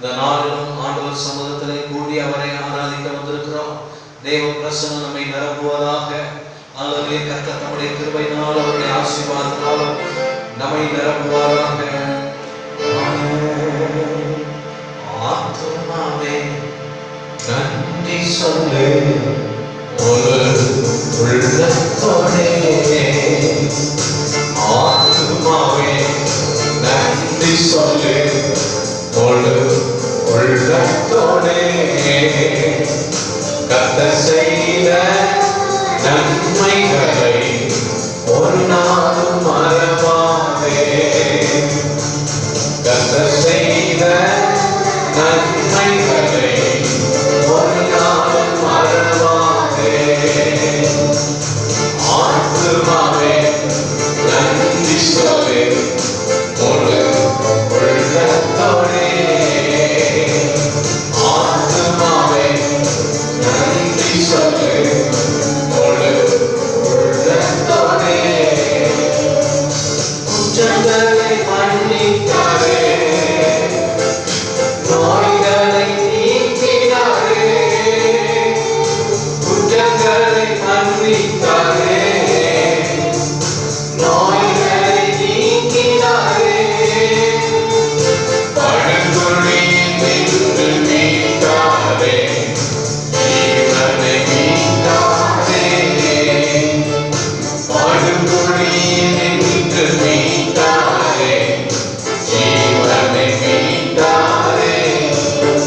இந்த நாளிலும் ஆண்டவர் சமூகத்திலே கூடி அவரை ஆராதிக்க வந்திருக்கிறோம். தேவ பிரசன்னம் நம்மை நிரப்புவதாக. அல்லது கர்த்தர் நம்முடைய கிருபையினால் அவருடைய ஆசீர்வாதத்தினாலும் நம்மை நிரப்புவாராக. ஆத்துமாவே நன்றி சொல்லு உள்ளத்தோடே. ஆத்துமாவே நன்றி சொல்லு உள்ளத்தோடே. கர்த்தர் செய்த நன்மைகளை ஒரு நாளும் மறவாதே. கர்த்தர் செய்த நன்மைகளை ஒரு நாளும் மறவாதே. ஆத்துமாவே நன்றி சொல்லு உள்ளத்தோடே. ஆத்துமாவே நன்றி சொல்லு உள்ளத்தோடே. குற்றங்களை மன்னித்தாரே, நோய்களை நீக்கினாரே. குற்றங்களை மன்னித்தாரே, நோய்களை நீக்கினாரே. படுகொலியில் நின்று மீட்டாரே, ஜீவனை மீட்டாரே. படுகொலியில் நின்று மீட்டாரே, ஜீவனை மீட்டாரே.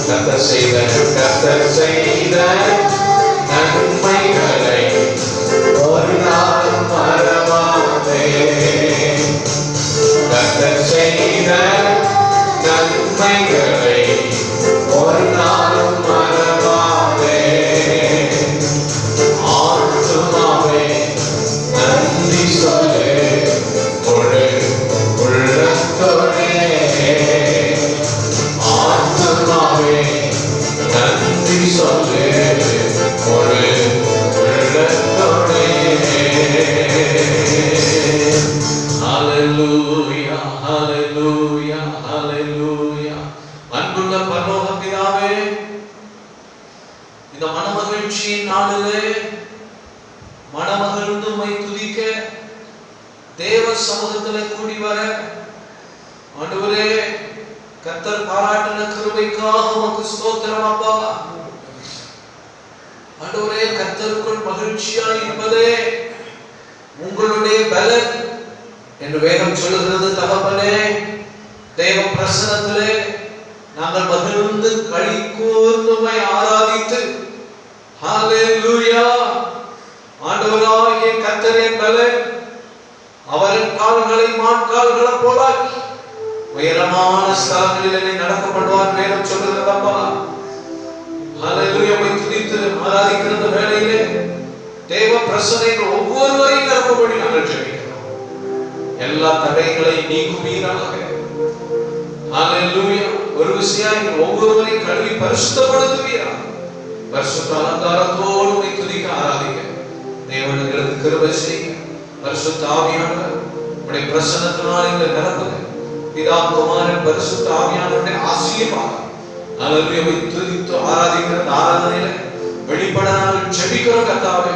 கர்த்தர் செய்த நன்மைகளை ஒரு நாள் மறவாதே. கர்த்தர் செய்த நன்மைகளை ஒரு நாளும் மறவாதே. ஆத்துமாவே நன்றி சொல்லு உள்ளத்தோடே. ஆத்துமாவே நன்றி சொல்லு உள்ளத்தோடே. ஹல்லேலூயா, ஹல்லேலூயா, ஹல்லேலூயா. அன்புள்ள பரலோக பிதாவே, இந்த மனமகிழ்ச்சியின் நாளிலே மனமகிழ்ந்து உம்மை துதிக்க தேவ சமூகத்திலே கூடி வர ஆண்டவரே, கர்த்தர் பாராட்டின கிருபைக்காக உமக்கு ஸ்தோத்திரம் அப்பா. ஆண்டவரே, கர்த்தருக்குள் மகிழ்ச்சியாய் இருப்பதே உங்களுடைய பலன் என்று வேதம் சொல்லுகிறது. தகப்பனே, தேவ பிரசன்னத்திலே நாங்கள் மகிழ்ந்து களி கூர்ந்து உம்மை ஆராதித்து ஹல்லேலூயா. ஆண்டவராகிய கர்த்தரே பலன். அவரின் கால்களை மான்கால்களை போலாக்கி உயரமான ஸ்தலங்களில் நடக்க பண்ணுவார் வேதம் சொல்லுகிறது அப்பா. ஹல்லேலூயா. உம்மை துதித்து ஆராதிக்கிற இந்த வேளையிலே தேவ பிரசன்னம் ஒவ்வொருவரையும் நிரப்பும்படி நாங்கள் ஜெபிக்கிறோம். எல்லா தடைகளை நீக்குவீராக. ஹல்லேலூயா. ஒரு விஷயம் ஒவ்வொருவரையும் கழுவி பரிசுத்தப்படுத்துவீராக. பரிசுத்த அலங்காரத்தோடு உம்மை துதிக்க ஆராதிக்க தேவனுக்கு கிருபை செய்ய. பரிசுத்த ஆவியானவர் உம்முடைய பிரசன்னத்தினால் எங்களை நிரப்புங்க. பிதா குமாரன் பரிசுத்த ஆவியானவருடைய ஆசீர்வாதம். ஹல்லேலூயா. உம்மை துதித்து ஆராதிக்கிற ஆராதனையில வெளிப்பட நாங்கள் ஜெபிக்கிறோம் கர்த்தாவே.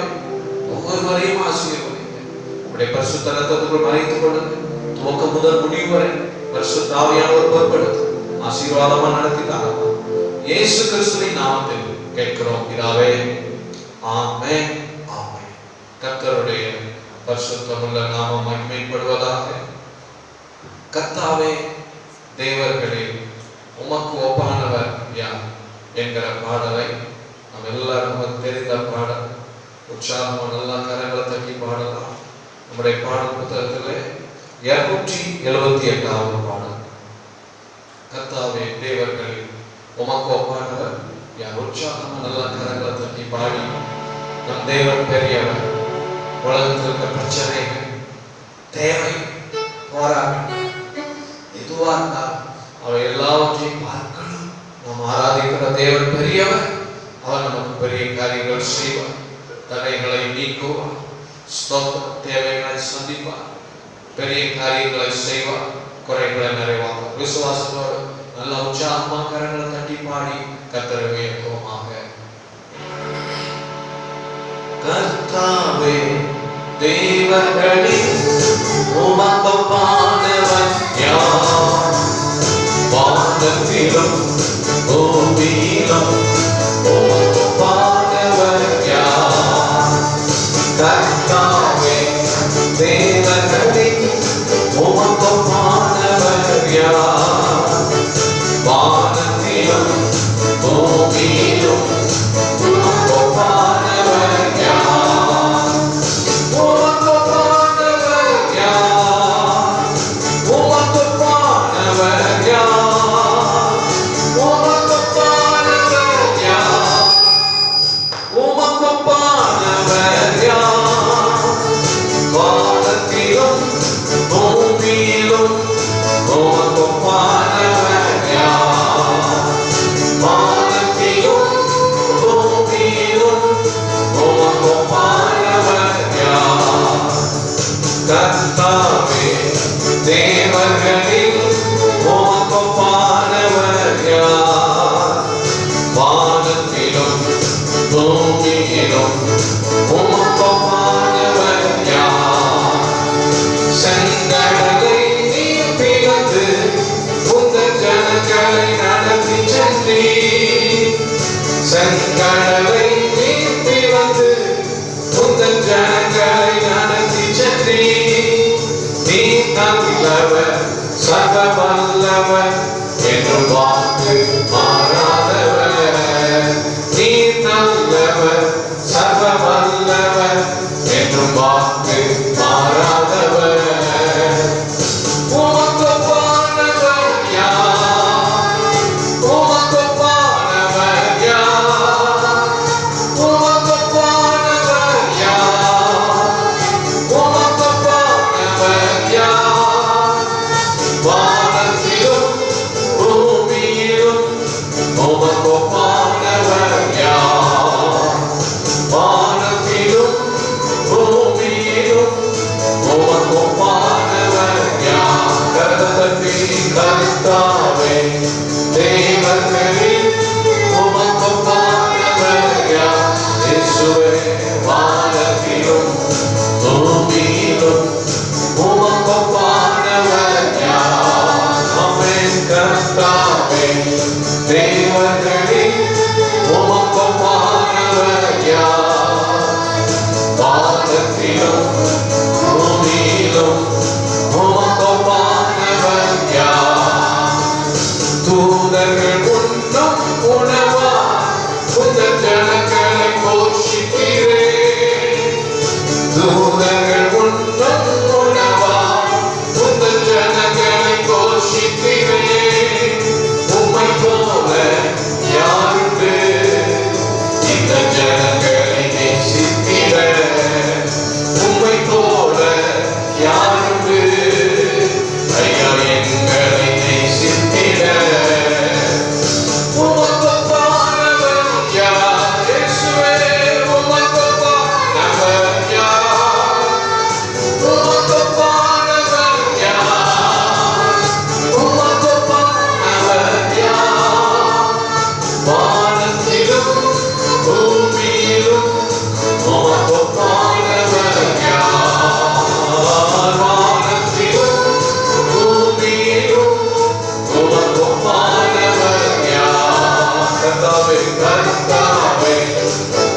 ஒவ்வொருவரையும் ஆசீர்வதிங்க. உம்முடைய பரிசுத்த ரத்தத்துக்குள் மறைத்துக் கொள்ளுங்க. துவக்கம் முதல் முடிவு வரை பரிசுத்த ஆவியானவர் பொறுப்படுத்து ஆசீர்வாதமா நடத்திட்டாங்க. இயேசு கிறிஸ்துவின் நாமத்தில் கேட்கிறோம் பிதாவே. ஆமென், ஆமென். கர்த்தருடைய பரிசுத்தமுள்ள நாமம் மகிமைப்படுவதாக. கர்த்தாவே, தேவர்களில் உமக்கு ஒப்பானவர் யார் என்கிற பாடலை நாம் எல்லாரும் தெரிந்த பாடல். உற்சாகமா நல்லா கரங்களை தட்டி பாடலாம். நம்முடைய பாடல் புத்தகத்திலே 278வது பாடல். கர்த்தாவே, தேவர்களில் உமக்கு ஒப்பானவர் யார்? உற்சாகமா நல்லா கரங்களை தட்டி பாடி நம் தேவன் பெரியவர். உலகத்தில் இருக்க பிரச்சனைகள், தேவை, போராட்டம் எதுவா இருந்தாலும் அவை எல்லாவற்றையும் பார்க்கணும். நாம் ஆராதிக்கிற தேவன் பெரியவர். அவர் நமக்கு பெரிய காரியங்கள் செய்வார். தடைகளை நீக்குவார். ஸ்தோத்திரம். தேவைகளை சந்திப்பார். பெரிய காரியங்களை செய்வார். குறைகளை நிறைவார். விசுவாசத்தோடு நல்ல உற்சாகமா கரங்களை தட்டி பாடி கர்த்தரை உயர்த்துவோமாக. கர்த்தாவே தேவர்களில் உமக்கொப்பானவர் யார்? வானத்திலும் பூமியிலும் உமக்கொப்பானவர் யார்? கர்த்தாவே தேவர்களில் உமக்கொப்பானவர் யார்? வானத்திலும் பூமியிலும் உமக்கொப்பானவர் யார்? உமக்கொப்பானவர் யார்? உமக்கொப்பானவர் யார்? உமக்கொப்பானவர் யார்? உமக்கொப்பானவர் யார்? வானத்திலும் பூமியிலும் உமக்கொப்பானவர் யார்? வானத்திலும் பூமியிலும் உமக்கொப்பானவர் யார்? கர்த்தாவே தேவர்களில் உமக்கொப்பானவர் யார்? வானத்திலும் பூமியிலும் உமக்கொப்பானவர் யார்? செங்கடலை நீர் பிளந்து உந்தன் ஜனங்களை நடத்தி சென்றீர். செங்கடலை நீர் பிளந்து உந்தன் ஜனங்களை நடத்தி சென்றீர். நீ நல்லவர் சர்வ வல்லவர் என்று வாக்கு மாறாதவர். நீ நல்லவர் சர்வ வல்லவர் என்று வாக்கு மாறாதவர். உமக்கொப்பானவர் யார்? உமக்கொப்பானவர் யார்? உமக்கொப்பானவர் யார்? உமக்கொப்பானவர் யார்? வானத்திலும் பூமியிலும் உமக்கொப்பானவர் யார்? வானத்திலும் பூமியிலும் உமக்கொப்பானவர் யார்? கர்த்தரே கர்த்தாவே தேவர்களில் உமக்கொப்பானவர் யார்? இயேசுவே வானத்திலும் பூமியிலும் உமக்கொப்பானவர் யார்? ஆமென். கர்த்தாவே தேவர்களில் உமக்கொப்பானவர் யார்? வானத்திலும் பூமியிலும் உமக்கொப்பானவர் யார்? தூதர்கள் உண்ணும் உணவா உந்தன் ஜனங்களை போஷிக்கிறேன். தூதர்கள் உண்ணும் உணவா உந்தன் ஜனங்களை போஷிக்கிறேன். உம்மை போல யாருக்கு இந்த ஜனங்களை நேசித்திட? உம்மை போல யாருக்கு ஐயா எங்களை நேசித்திட? உமக்கொப்பானவர் யார்? இயேசுவே உமக்கொப்பானவர் யார்? உமக்கொப்பானவர் யார்? உமக்கொப்பானவர் யார்? வானத்திலும் பூமியிலும் உமக்கொப்பானவர் யார்? வானத்திலும் பூமியிலும் உமக்கொப்பானவர் யார்? கர்த்தாவே கர்த்தாவே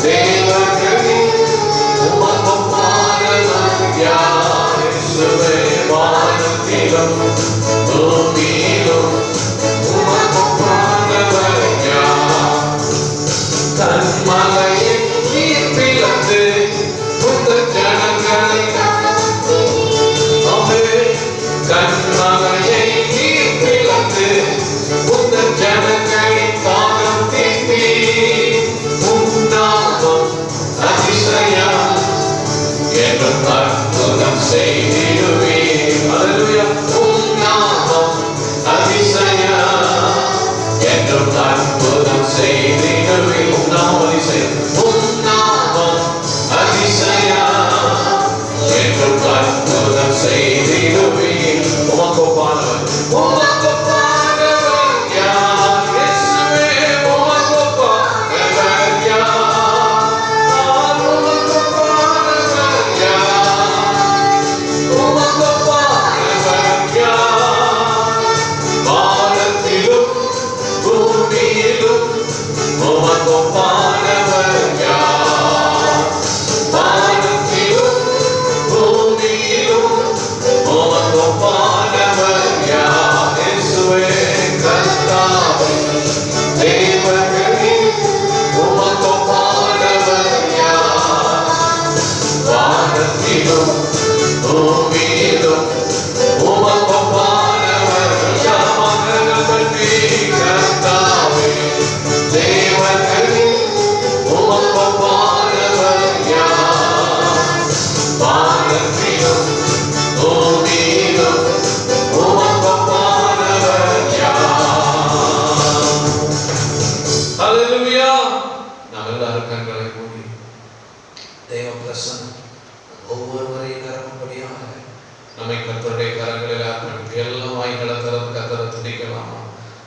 தேவர்களில் உமக்கொப்பானவர் யார்? இயேசுவே வானத்திலும் பூமியிலும் உமக்கொப்பானவர் யார்? கன்மலையை நீர் பிளந்து உந்தன் ஜனங்களை கன்மலையை நீர் பிளந்து உந்தன் ஜனங்களை தாகம் தீர்த்தீர். உன்னாமம் அதிசயம் என்றும் அற்புதம் செய்திடுவீர். அல்லேலூயா. உன்னாமம் அதிசயம் என்றும் அற்புதம் செய்திடுவீர். உன்னாமம் அதிசயம். உன்னாமம் அதிசயம் என்றும் அற்புதம் செய்திடுவீர். உமக்கொப்பானவர் உமக்கொப்பானவர்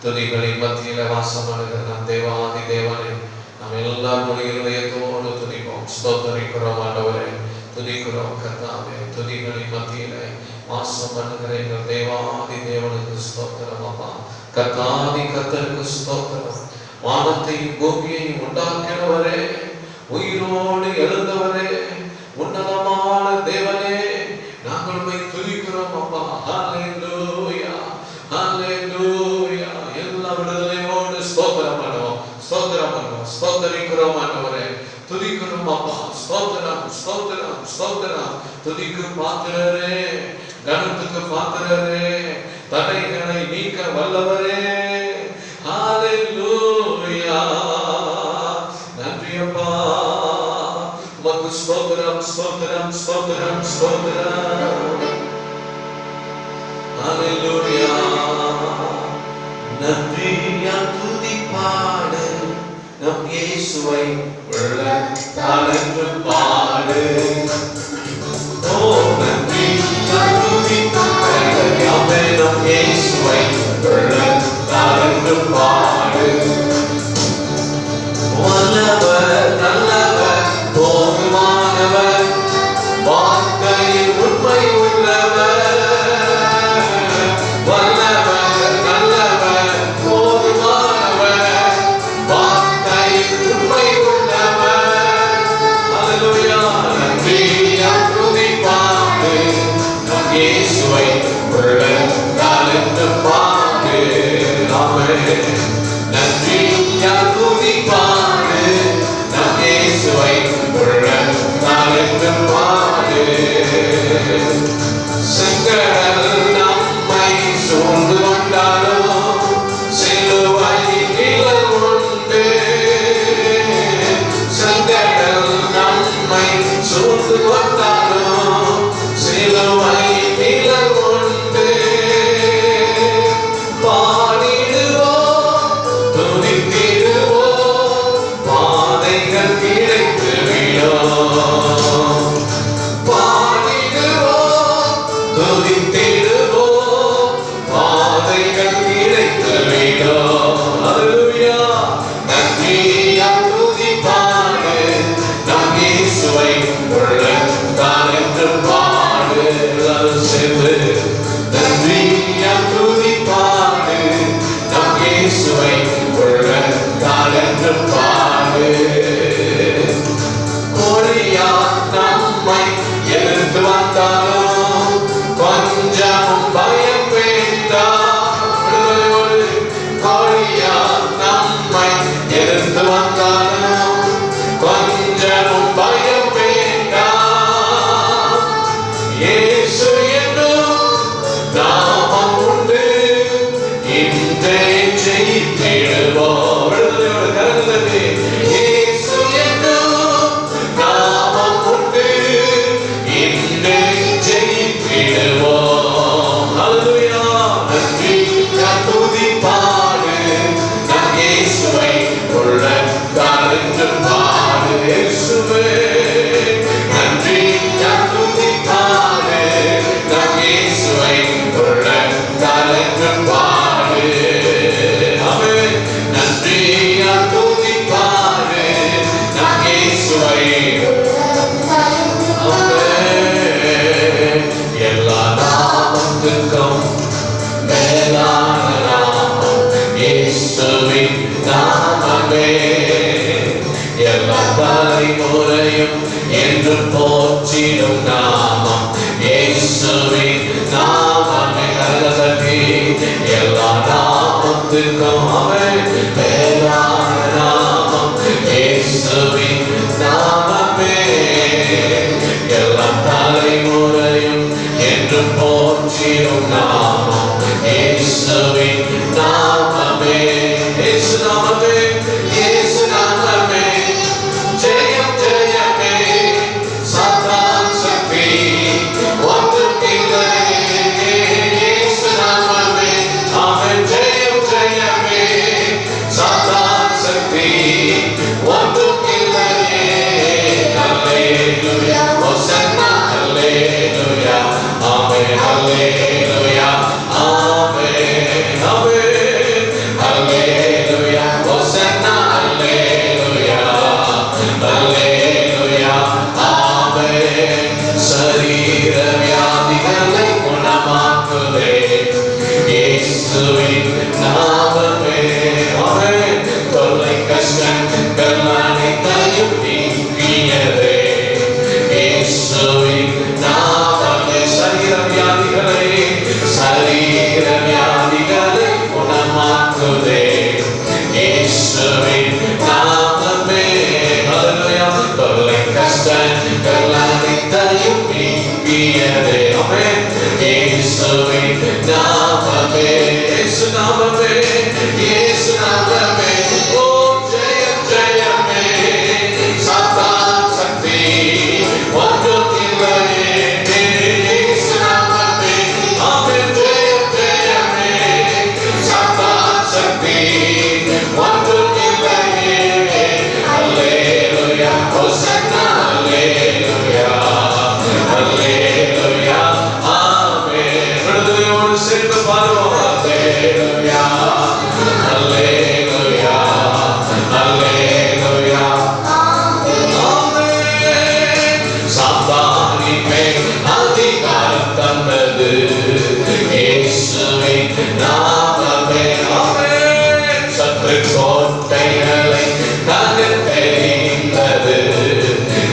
துதிகளின் மத்தியில வாசம் பண்ணுகிற நம் தேவாதி தேவனே, நாம் எல்லாருடைய இதயத்தோடு துதிப்போம், ஸ்தோத்தரிக்கிறோம் ஆண்டவரே, துதிக்கிறோம் கர்த்தாவே. துதிகளின் மத்தியில வாசம் பண்ணுகிற எங்கள் தேவாதி தேவனுக்கு ஸ்தோத்திரம் அப்பா. கர்த்தாதி கர்த்தருக்கு ஸ்தோத்திரம். வானத்தையும் பூமியையும் உண்டாக்கினவரே, உயிரோடு எழுந்தவரே, உன்னதமான தேவனே, நாங்கள் உம்மை துதிக்கிறோம் அப்பா. ஹல்லேலூயா, ஹல்லேலூயா. எல்லா விடுதலையோடு ஸ்தோத்திரம் பண்ணுவோம், ஸ்தோத்திரம் பண்ணுவோம், ஸ்தோத்தரிக்கிறோம் ஆண்டவரே, துதிக்கிறோம் அப்பா. ஸ்தோத்திரம், ஸ்தோத்திரம், ஸ்தோத்திரம். துதிக்கு பாத்திரரே, கனத்துக்கு பாத்திரரே, தடைகளை நீக்க வல்லவரே. ஹல்லேலூயா. நன்றி அப்பா. உமக்கு ஸ்தோத்திரம், ஸ்தோத்திரம், ஸ்தோத்திரம், ஸ்தோத்திரம். ஹல்லேலூயா. நன்றியால் துதி பாடு, நம் இயேசுவை உள்ளத்தால் என்று பாடு. ஓ நன்றியால் துதி பாடு, நம் இயேசுவை உள்ளத்தால் என்று பாடு. வல்லவர், நல்லவர், போதுமானவர், வார்த்தையில் உண்மை உள்ளவர். வல்லவர், நல்லவர், போதுமானவர், வார்த்தையில் உண்மை உள்ளவர். ஹல்லேலூயா. நன்றியால் துதி பாடு, நம் இயேசுவை உள்ளத்தால் என்று பாடு. ஆமென். நன்றியால் துதி பாடு, நம் இயேசுவை உள்ளத்தால் என்று பாடு. செங்கடல் நம்மை சூழ்ந்து கொண்டாலும் சிலுவையில் நிழல் உண்டு. செங்கடல் நம்மை சூழ்ந்து கொண்டாலும் சிலுவையில் நிழல் உண்டு. பாடிடுவோம், துதித்திடுவோம், பாதைகள் கிடைத்து விடும். பாடிடுவோம், துதித்திடுவோம், பாதைகள் கிடைத்து விடும். ஹல்லேலூயா. நன்றியால் துதி பாடு, நம் இயேசுவை உள்ளத்தால் என்று பாடு. எல்லாரும் சேர்ந்து நன்றியால் துதி பாடு, நம் இயேசுவை உள்ளத்தால் என்று பாடு. கோலியாத் நம்மை எதிர்த்து வந்தாலும் கொஞ்சமும் பயம் வேண்டாம். விடுதலையோடு. கோலியாத் நம்மை எதிர்த்து வந்தாலும் கொஞ்சமும் பயம் வேண்டாம். இயேசு என்னும் நாமம் உண்டு, இன்றே ஜெயித்திடுவோம். விடுதலையோடு கரங்கள் தட்டி. இயேசு என்னும் நாமம் உண்டு, இன்றே ஜெயித்திடுவோம். ஹல்லேலூயா. நன்றியால் துதி பாடு, நம் இயேசுவை உள்ளத்தால் என்று பாடு. இயேசுவே. நன்றியால் துதி பாடு, நம் இயேசுவை உள்ளத்தால் என்று பாடு. ஆமென். நன்றியால் துதி பாடு, நம் இயேசுவை. ஆமென். எல்லா நாமத்துக்கும் மேலான நாமம் இயேசுவின் நாமமே. எல்லா தலைமுறையும் என்று போற்றிடும் நாமம் இயேசுவின் நாமமே. கரகதி. எல்லா நாமத்துக்கும் ஆமென் மேலான நாமம் இயேசுவின் நாமமே. எல்லா தலைமுறையும் என்று போற்றிடும் நாமம் இயேசுவின் நாமமே. இயேசு நாமமே, இயேசு நாமமே, ஜெயம் ஜெயமே. சாத்தான் சக்தி ஒன்றுமில்லை. இயேசு நாமமே. ஆமென். ஜெயம் ஜெயமே. சாத்தான் சக்தி ஒன்றுமில்லை. ஹல்லேலூயா. ஹோசன்னா. ஹல்லேலூயா. ஆமென். ஹல்லேலூயா. சக்தி ஒன்றும் இல்லையே. அல்லேலூயா ஹோசன்னா அல்லேலூயா அல்லேலூயா ஆமென். விடுதலையோடு சேர்ந்து பாடுவோம். அல்லேலூயா அல்லேலூயா அல்லேலூயா ஆமென். சாத்தானின் மேல் அதிகாரம் தந்தது இயேசுவின் நாமமே. ஆமென். சத்துரு கோட்டைகளை தகர்த்தெறிந்தது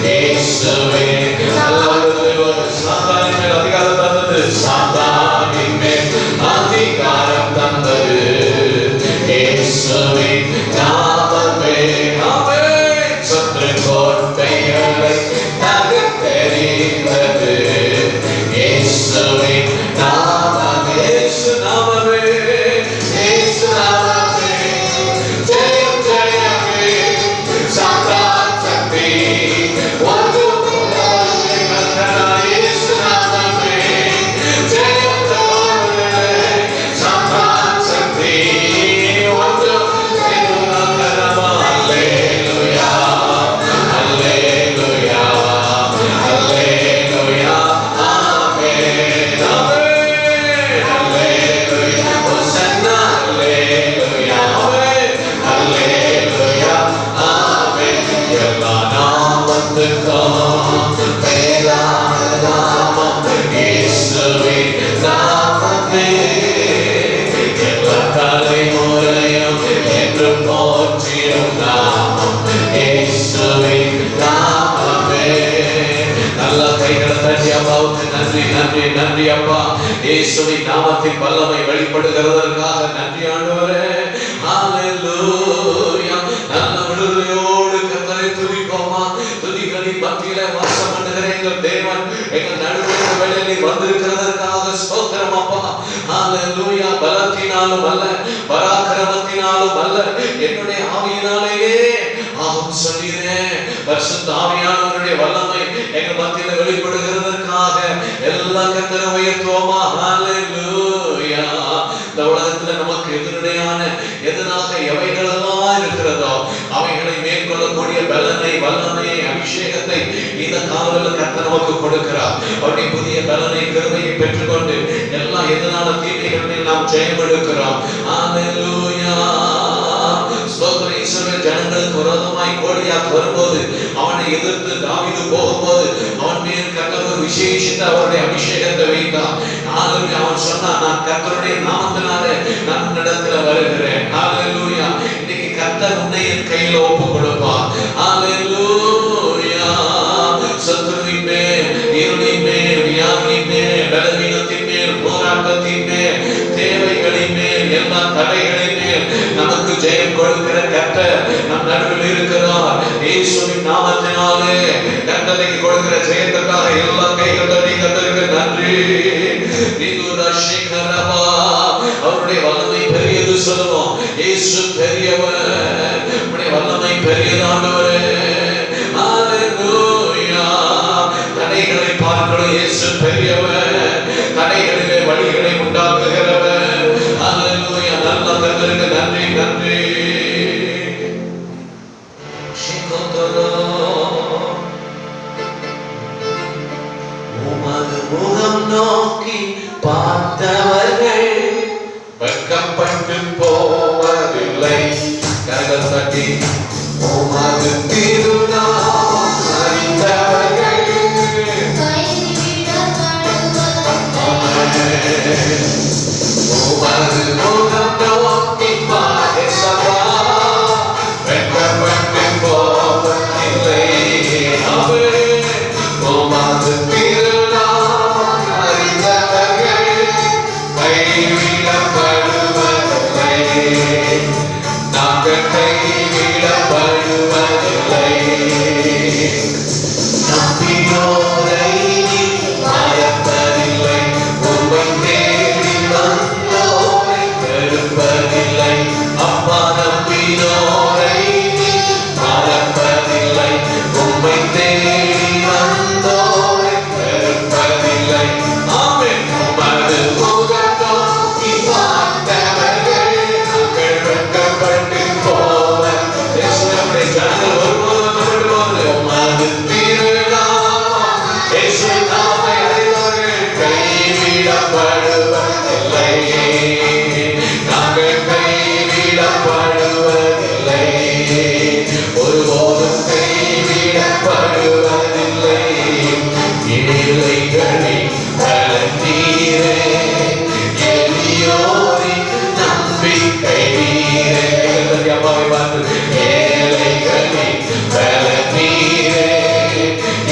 இயேசுவின் சாத்தானின் மேல் அதிகாரம் தந்தது. சாத்தானின் மேல் அதிகாரம் தந்தது இயேசுவின் நாமமே. ஆமென். சத்துரு கோட்டைகளை தகர்த்தெறிந்தது இயேசுவின் நாமமே. இயேசு நாமமே இயேசு நாமமே ஜெயம் ஜெயமே. சாத்தான் சக்தி ஒன்றும் இல்லையே. இயேசு நாமமே ஜெயம் ஜெயமே. சாத்தான் சக்தி ஒன்றும் இல்லையே. அல்லேலூயா அல்லேலூயா அல்லேலூயா ஆமென் ஆமென். அல்லேலூயா ஹோசன்னா அல்லேலூயா ஆமென் அல்லேலூயா ஆமென். எல்லா நாமத்துக்கும் மேலான நாமம் இயேசுவின் நாமமே. எல்லா தலைமுறையும் என்றும் போற்றிடும் நாமம் இயேசுவின் நாமமே. நல்ல கைகளை தட்டி அப்பாவுக்கு நன்றி நன்றி நன்றி அப்பா. இயேசுவின் நாமத்தின் வல்லமை வெளிப்படுகிறதற்காக நன்றி ஆண்டவரே. ஹalleluya. நல்ல விடுதலையோடு கர்த்தரை துதிப்போமா. துதிகளின் மத்தியிலே வாசம் பண்ணுகிற எங்கள் தேவன் எங்கள் நடுவில் வேளையில் வந்திருக்கிறதற்காக ஸ்தோத்திரம் அப்பா. ஹalleluya. பலத்தினாலும் அல்ல பராக்கிரமத்தினாலும் அல்ல என்னுடைய ஆவியினாலேயே ஆகும் சொல்கிறேன். பரிசுத்த ஆவியானவருடைய வல்லமை எங்கள் மத்தியில வெளிப்படுகிறதற்காக எல்லா கர்த்தரை உயர்த்துவோமா. ஹalleluya. இந்த உலகத்துல நமக்கு எதிராக எவைகளெல்லாம் இருக்கிறதோ அவைகளை மேற்கொள்ளக்கூடிய பலனை வல்லமையை அபிஷேகத்தை இந்த காலத்தில் கர்த்தர் நமக்கு கொடுக்கிறார். அவருடைய புதிய பலனை கிருபையை பெற்றுக்கொண்டு எல்லா எதிரான தீமைகளில் நாம் ஜெயம் எடுக்கிறோம். ஹalleluya. ஸ்தோத்திரம். இஸ்ரவேல் ஜனங்களுக்கு விரோதமாய் கோலியாத் வரும்போது அவனை எதிர்த்து தாவீது போகும்போது அவன் மேல் கர்த்தர் ஒரு விசேஷித்த அவருடைய அபிஷேகத்தை வைத்தார். ஹalleluya. அவன் சொன்னான், நான் கர்த்தருடைய நாமத்தினாலே நான் உன்னிடத்துல வருகிறேன். ஹalleluya. இன்னைக்கு கர்த்தர் உன்னை என் கையில ஒப்பு கொடுப்பார். ஹalleluya. சத்துருவின் மேல், இருளின் மேல், வியாதியின் மேல், பலவீனத்தின் மேல், போராட்டத்தின் மேல், தேவைகளின் மேல், எல்லா தடைகளின் மேல் நமக்கு ஜெயம் கொடுக்கிற கர்த்தர் நம் நடுவில் இருக்கிறார். இயேசுவின் நாமத்தினாலே கர்த்தருக்கு கொடுக்கிற ஜெயத்துக்காக எல்லா கைகளை கர்த்தருக்கு நன்றி. அவருடைய வல்லமை பெரியது சொல்லுவோம். இயேசு பெரியவர், உடைய வல்லமை பெரியதானவரே. ஹalleluya. தடைகளை பார்க்கிறோம். இயேசு பெரியவர், தடைகளிலே வழிகளை உண்டாக்குகிறவர். ஹalleluya. நல்ல கர்த்தருக்கு நன்றி நன்றி. உமது முகம் நோக்கி பார்த்தவர்கள் வெட்கப்பட்டு போவதில்லை. கரங்கள் தட்டி உமது திருநாமம் அறிந்தவர்கள் கைவிடப்படுவதில்லை. அப்பாவை பார்த்து ஏழைகளின் பலன் நீரே,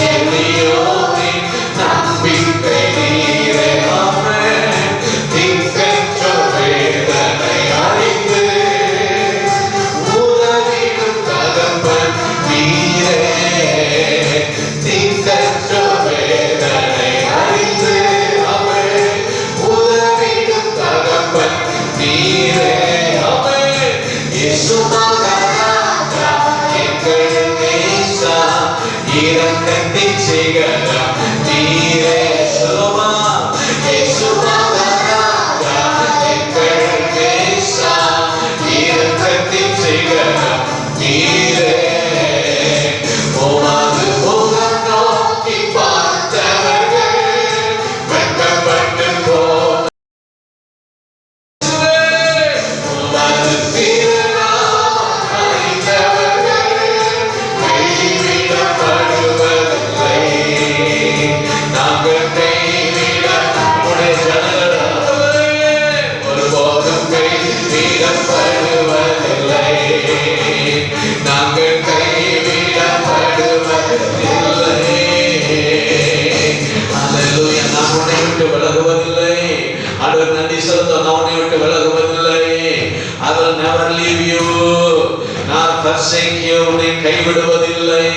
எளியோரின் நம்பிக்கை நீரே. ஆமென். திக்கற்ற வேதனை அறிந்து உதவிடும் தகப்பன் நீரே, திக்கற்ற வேதனை அறிந்து ஆமென் உதவிடும் தகப்பன் நீரே. ஆமென். இயேசு மகாராஜா எங்கள் நேசா, இரக்கத்தின் சிகரம் நீரே. சொல்லுமா, இயேசு மகாராஜா எங்கள் நேசா, இரக்கத்தின் சிகரம் நீரே. உமது முகம் நோக்கி பார்த்தவர்கள் வெட்கப்பட்டு போன உமது திருநாமம் அறிந்தவர்கள் கைவிடப்படுவதில்லை. நாங்கள் கைவிடக்கூடிய ஜனங்கள் ஒருபோதும் கைவிடப்படுவதில்லை. நாங்கள் கைவிடப்படுவதில்லை. அல்லேலூயா. நாம் உன்னை விட்டு விலகுவதில்லை. ஆண்டவர் நன்றி செலுத்த நான் உன்னை விட்டு விலகுவதில்லை. I will never leave you. நான் forsake you. உன்னை கைவிடுவதில்லை.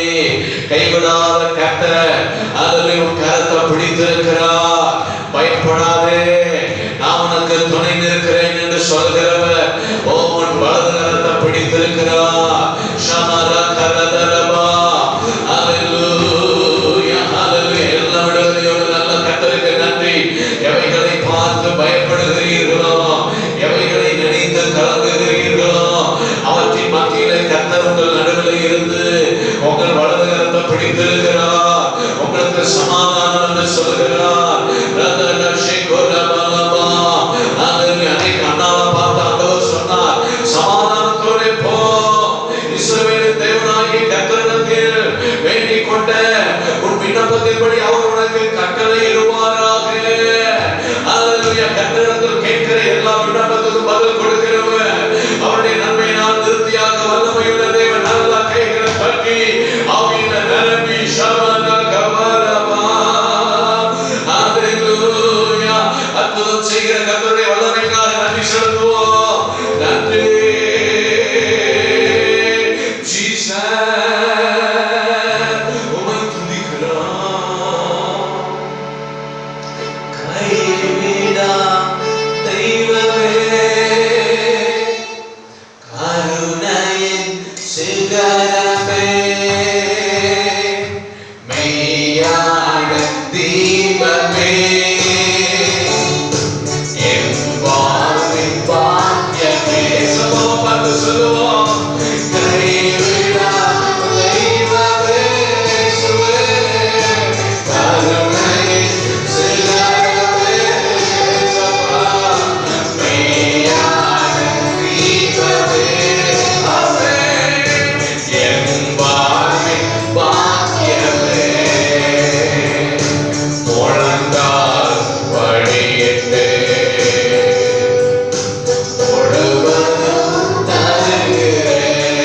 கைவிடாத கர்த்தர் அதில் உன் கரத்தை பிடித்திருக்கிறார். பயப்படாதே, நான் உனக்கு துணை நிற்கிறேன் என்று சொல்கிறவர் உன் வலது கரத்தை பிடித்திருக்கிறார். ஷமர கரதரபா. அல்லேலூயா, அல்லேலூயா. எல்லா விடுதலையோடு நல்ல கர்த்தருக்கு நன்றி. எவைகளை பார்த்து பயப்படுகிறீர்களோ, எவைகளை நினைத்து கலங்குகிறீர்களோ, அவற்றின் மத்தியிலே கர்த்தர் உங்கள் நடுவில் இருந்து உங்கள் வலது கரத்தை பிடித்திருக்கிறார். உங்களுக்கு சமாதானம் என்று சொல்கிறார். அன்னைக்கு அண்ணாவை பார்த்து ஆண்டவர் சொன்னார், சமாதானத்தோடு போ, இஸ்ரவேலின் தேவனாகிய கர்த்தரிடத்தில் வேண்டிக் கொண்ட உன் விண்ணப்பத்தின்படி அவர் உனக்கு கட்டளை இடுவாராக. அல்லேலூயா. கர்த்தரிடத்தில் கேட்கிற எல்லா விண்ணப்பத்துக்கும் பதில் கொடுக்கிறவர், அவருடைய நன்மையினால் திருப்தியாக வல்லமையுள்ள தேவன். நல்லா கைகளை தட்டி ஆவியில நிரம்பி ஷமன கவரமா. அல்லேலூயா. அற்புதம் செய்கிற கர்த்தருடைய வல்லமைக்காக நன்றி செலுத்துவோம். நன்றி ஜீசஸ். உம்மை துதிக்கிறோம். கைவிடா தெய்வமே, கருணையின் சிகரமே, மெய்யான தீபமே, என் வாழ்வின் பாக்கியமே. சொல்லுவோம், பார்த்து சொல்லுவோம். கைவிடா தெய்வமே, இயேசுவே, கருணையின் சிகரமே, சபா, மெய்யான தீபமே, ஆமென். என் வாழ்வின் பாக்கியமே, முழந்தால் படியிட்டு முழுவதும் தருகிறேன்.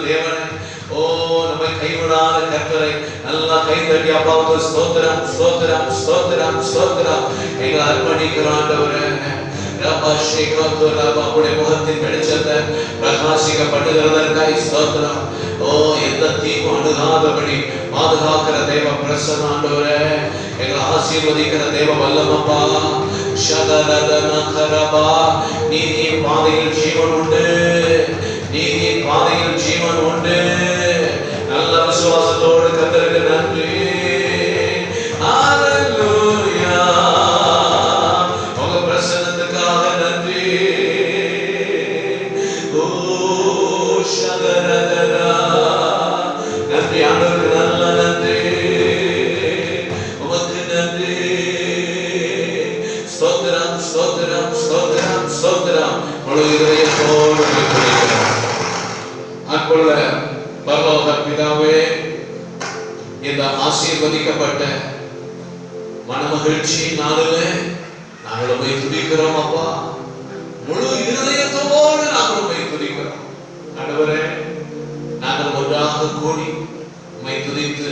தேவனே, ஓ நம்மை கைவிடாத கர்த்தரை நல்லா கை தட்டி அப்பாவுக்கு ஸ்தோத்திரம் ஸ்தோத்திரம் ஸ்தோத்திரம் ஸ்தோத்திரம் எங்களை அர்ப்பணிக்கிறோம் ஆண்டவரே. உடைய முகத்தின் வெளிச்சத்தை பிரகாசிக்க பண்ணுகிறதற்காய் ஸ்தோத்திரம். ஓ எந்த தீவும் அணுகாதபடி பாதுகாக்கிற தேவ பிரசன்ன ஆண்டவரே, எங்களை ஆசீர்வதிக்கிற தேவ வல்லமப்பா. நீதியின் பாதையில் ஜீவன் உண்டு, நீதியின் பாதையில் ஜீவன் உண்டு. நல்ல விசுவாசத்தோடு கர்த்தருக்கு நன்றி. ஹல்லேலூயா, உங்க பிரசன்னத்துக்காக நன்றி. ஓ ஷகரதரா, நன்றி ஆண்டவருக்கு, நல்ல நன்றி, உமக்கு நன்றி. ஸ்தோத்திரம் ஸ்தோத்திரம் ஸ்தோத்திரம் ஸ்தோத்திரம். முழு இதயத்தோடு அன்புள்ள பரலோக பிதாவே, இந்த ஆசீர்வதிக்கப்பட்ட மனமகிழ்ச்சி நாளிலே நாங்கள் உம்மை துதிக்கிறோம் அப்பா. முழு இருதயத்தோடு நாங்கள் உம்மை துதிக்கிறோம் ஆண்டவரே. நாங்கள் ஒன்றாக கூடி உம்மை துதித்து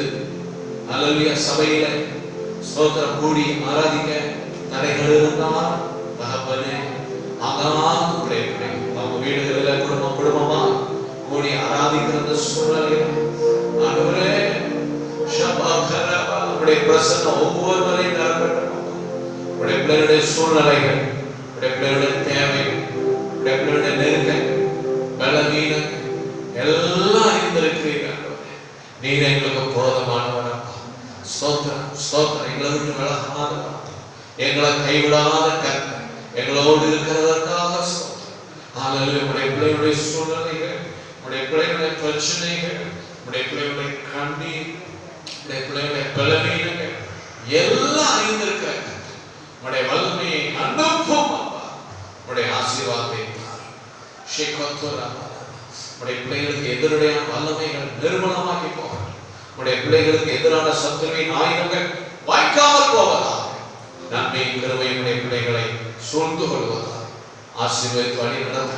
அல்லேலூயா சபையில ஸ்தோத்திரம் கூடி ஆராதிக்க தடைகள் இருந்தால் தகப்பனே, ஆகாது உடைய நம்ம வீடுகளில் குடும்பமா கூடி ஆராதிக்கிற சூழ்நிலை ஆண்டவரே, உடைய பிரசன்னம் ஒவ்வொருவரையும் நிரப்பட்டும். உடைய பிள்ளைகளுடைய சூழ்நிலைகள், உடைய பிள்ளைகளுடைய தேவை, உடைய பிள்ளைகளுடைய நெருக்கங்கள், பலவீனம் எல்லாம் இருந்திருக்கிறீர்கள். நீர் எங்களுக்கு போதுமானவரப்பா. ஸ்தோத்திரம் ஸ்தோத்திரம். எங்களை விட்டு விலகாதவரா, எங்களை கைவிடாத கர்த்தர், எங்களோடு இருக்கிறதற்காக ஸ்தோத்திரம். ஹல்லேலூயா. உடைய பிள்ளைகளுடைய சூழ்நிலைகள், உடைய பிள்ளைகளுடைய பிரச்சனைகள், உடைய பிள்ளைகளுடைய கண்ணீர், உடைய பிள்ளைகளுடைய பலவீனங்கள் எல்லாம் அறிந்திருக்கிற கர்த்தர், உடைய வல்லமையை அனுப்பும் அப்பா. உடைய ஆசீர்வாதத்தை உடைய பிள்ளைகளுக்கு எதிரான வல்லமைகள் நிர்மூலமாக்கி போக, உடைய பிள்ளைகளுக்கு எதிரான சத்துருவின் ஆயுதங்கள் வாய்க்காமல் போவதாக, நன்மையின் கிருபையும் உடைய பிள்ளைகளை சூழ்ந்து கொள்வதாக ஆசீர்வதித்து வழி நடத்த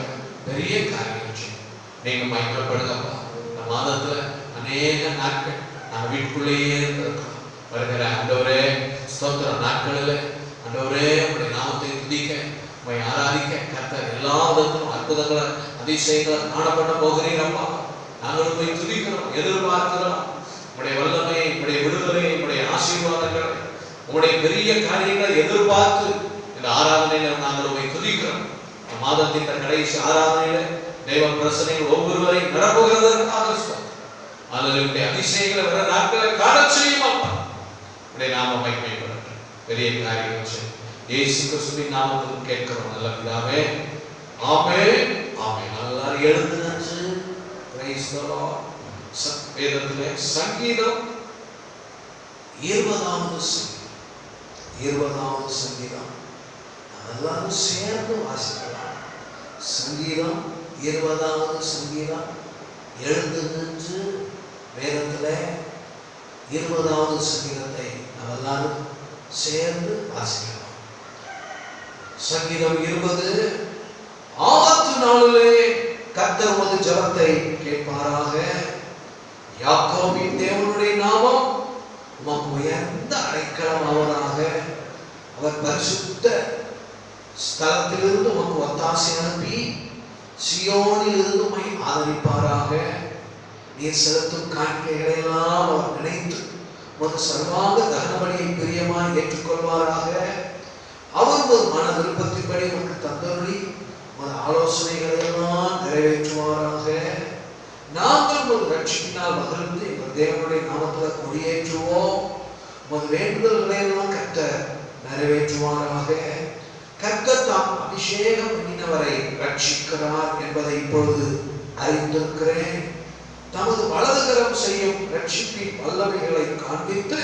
பெரிய காரியம் செய்யும். நீங்க மகிமைப்படுங்கப்பா. இந்த மாதத்துல அநேக நாட்கள் நான் வீட்டுக்குள்ளேயே இருந்திருக்கோம். வருகிற ஆண்டவரே ஸ்தோத்திர நாட்களில் ஆண்டவரே உடைய நாமத்தை துதிக்க, உம்மை ஆராதிக்க கர்த்தர் எல்லா விதத்திலும் அற்புதங்களை அதிசயங்களை காணப்பட போகிறீரப்பா. நாங்கள் போய் துதிக்கிறோம், எதிர்பார்க்கிறோம். உடைய வல்லமையை, உடைய விடுதலையை, உடைய ஆசீர்வாதங்களை, உடைய பெரிய காரியங்களை எதிர்பார்த்து இந்த ஆராதனையில நாங்கள் போய் துதிக்கிறோம். மாதத்தின் கடைசி ஆராதனையில தேவ பிரசனைகள் ஒவ்வொருவரையும் நிரப்புகிறதற்காக அதனுடைய அதிசயங்களை வர நாட்களை காண செய்யும் அப்பா. உடைய நாம மகிமைப்படட்டும். பெரிய காரியம் செய்யும். இயேசு கிறிஸ்துவின் நாமத்தில் கேட்கிறோம் நல்ல பிதாவே. ஆமென் ஆமென். எல்லாரும் எழுந்து நின்று பிரைஸ் தி லார்ட். வேதத்திலே சங்கீதம் 20வது சங்கீதம் எல்லாரும் சேர்ந்து வாசிக்கலாம். சங்கீதம் 20வது சங்கீதம். எழுந்து நின்று வேதத்திலே 20வது சங்கீதத்தை நாம் எல்லாரும் சேர்ந்து வாசிக்கலாம். சங்கீதம் 20. ஆபத்து நாளிலே கர்த்தர் உமது ஜெபத்தை கேட்பாராக. யாக்கோபின் தேவனுடைய நாமம் உமக்கு உயர்ந்த அடைக்கலம் ஆவதாக. அவர் பரிசுத்த ஸ்தலத்திலிருந்து உமக்கு ஒத்தாசை அனுப்பி சியோனில் இருந்து உம்மை ஆதரிப்பாராக. நீர் செலுத்தும் காணிக்கைகளை எல்லாம் அவர் நினைத்து உமது சர்வாங்க தகனபலியை பிரியமாய் ஏற்றுக்கொள்வாராக. அவர் ஒரு மன விருப்பத்தின்படி உமக்கு தந்தருளி உமது ஆலோசனைகளை எல்லாம் நிறைவேற்றுவாராக. நாங்கள் ஒரு ரட்சிப்பினால் மகிழ்ந்து எங்கள் தேவனுடைய நாமத்தில் கொடியேற்றுவோம். உமது வேண்டுதல்களை எல்லாம் கர்த்தர் நிறைவேற்றுவாராக. கர்த்தர் தாம் அபிஷேகம் பண்ணினவரை ரட்சிக்கிறார் என்பதை இப்பொழுது அறிந்திருக்கிறேன். தமது வலதுகரம் செய்யும் ரட்சிப்பின் வல்லமைகளை காண்பித்து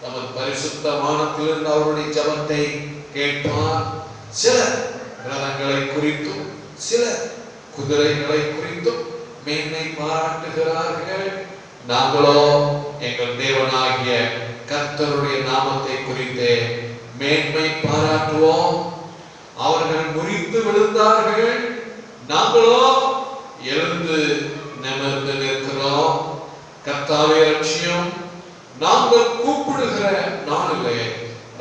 தமது பரிசுத்த வானத்திலிருந்து அவருடைய ஜெபத்தை கேட்பார். சில ரதங்களை குறித்தும் சில குதிரைகளை குறித்தும் மேன்மை பாராட்டுகிறார்கள். நாங்களோ எங்கள் தேவனாகிய கர்த்தருடைய நாமத்தை குறித்து மேன்மை பாராட்டுவோம். அவர்கள் முறிந்து விழுந்தார்கள், நாங்களோ எழுந்து நிமிர்ந்து கர்த்தாவே ரட்சியம். நாங்கள் கூப்பிடுகிற நாளிலே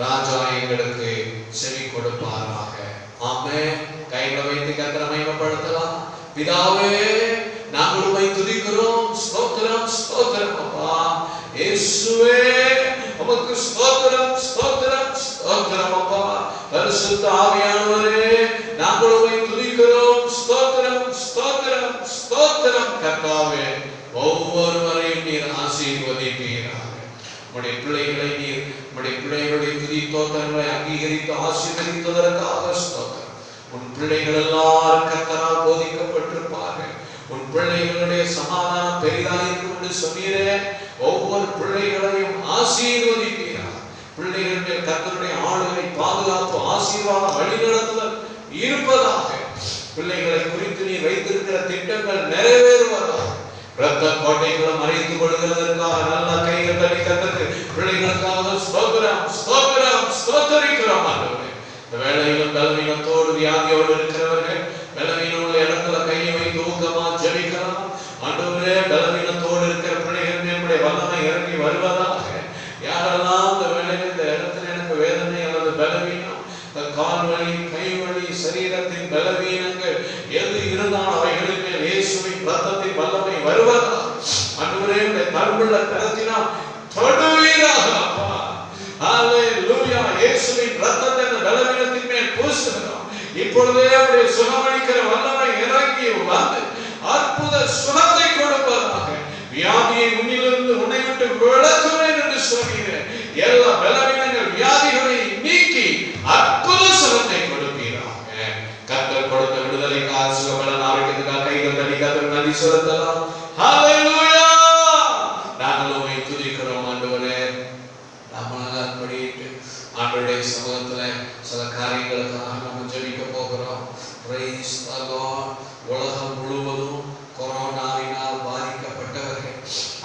ராஜா எங்களுக்கு செவி கொடுப்பாராக. ஆமென். கைகளை வைத்து கர்த்தரை மகிமைப்படுத்தலாம். பிதாவே, நாங்கள் உம்மை துதிக்கிறோம். ஸ்தோத்திரம் ஸ்தோத்திரம் அப்பா. இயேசுவே, உமக்கு ஸ்தோத்திரம் ஸ்தோத்திரம் ஸ்தோத்திரம் அப்பா. பரிசுத்த ஆவியானவரே, நாங்கள் உம்மை துதிக்கிறோம். ஸ்தோத்திரம் ஸ்தோத்திரம் ஸ்தோத்திரம் கர்த்தாவே. ஒவ்வொருவரையும் நீர் ஆசீர்வதிப்பீராக. உம்முடைய பிள்ளைகளை நீர் உம்முடைய பிள்ளைகளுடைய துதி தோத்திரங்களை அங்கீகரித்து ஆசீர்வதித்ததற்காக ஸ்தோத்திரம். உன் பிள்ளைகள் எல்லாரும் கர்த்தரால் போதிக்கப்பட்டிருப்பார்கள். உன் பிள்ளைகளுடைய சமாதானம் பெரிதாக இருக்கும் என்று சொன்னீரே. ஒவ்வொரு பிள்ளைகளையும் ஆசீர்வதிப்பீராக. பிள்ளைகளுடைய கர்த்தருடைய ஆளுகை, பாதுகாப்பு, ஆசீர்வாதம், வழிநடத்துதல் இருப்பதாக. பிள்ளைகளை குறித்து நீ வைத்திருக்கிற திட்டங்கள் நிறைவேறுவதாக. இரத்த கோட்டைகளும் மறைத்து கொள்கிறதற்காக நல்ல கைகள் தட்டி கர்த்தருக்கு பிள்ளைகளுக்காக ஸ்தோத்திரம் ஸ்தோத்திரம் ஸ்தோத்திரிக்கிறோம் ஆண்டவரே. இந்த வேளையிலும் பலவீனத்தோடு வியாதியோடு இருக்கிறவர்கள் பலவீனம் உள்ள இடத்துல கையை வைத்து ஊக்கமா ஜெபிக்கலாம். ஆண்டவரே, பலவீனத்தோடு இருக்கிற பிள்ளைகள் நம்முடைய வல்லமை இறங்கி வருவதாக. யாரெல்லாம் இந்த வேளையில் இந்த இடத்துல எனக்கு வேதனை அல்லது பலவீனம், கால் வலி, கை வலி, சரீரத்தின் பலவீனங்கள் எது இருந்தாலும் அவைகளுக்கு இயேசுவின் இரத்தத்தின் வல்லமை வருவதாக. ஆண்டவரே, உம்முடைய தழும்புள்ள கரத்தினால் தொடுவீராக அப்பா. ஹல்லேலூயா. இயேசுவின் இரத்தத்தை அந்த பலவீனத்தின் மேல் பூசுகிறோம். இப்பொழுதே அவருடைய சுகமளிக்கிற வல்லமை இறங்கி வந்து அற்புத சுகத்தை கொடுப்பதாக. வியாதியை உன்னிலிருந்து உன்னை விட்டு விலக்குவேன் என்று சொல்கிறேன். எல்லா பலவீனங்கள் வியாதிகளை நீக்கி அற்புத சுகத்தை கொடுப்பீராக. கர்த்தர் கொடுத்த விடுதலைக்காக, சுகபலன், ஆரோக்கியத்துக்காக கைகள் தட்டி கர்த்தருக்கு நன்றி செலுத்தலாம். ஹல்லேலூயா. நாங்கள் உம்மை துதிக்கிறோம் ஆண்டவரே. நாமெல்லாம் படிட்டு ஆண்டவருடைய சமூகத்துல சில காரியங்களுக்காக நம்ம ஜெபிக்க போகிறோம். Praise the Lord. உலகம் முழுவதும் கொரோனாவினால் பாதிக்கப்பட்டவர்கள்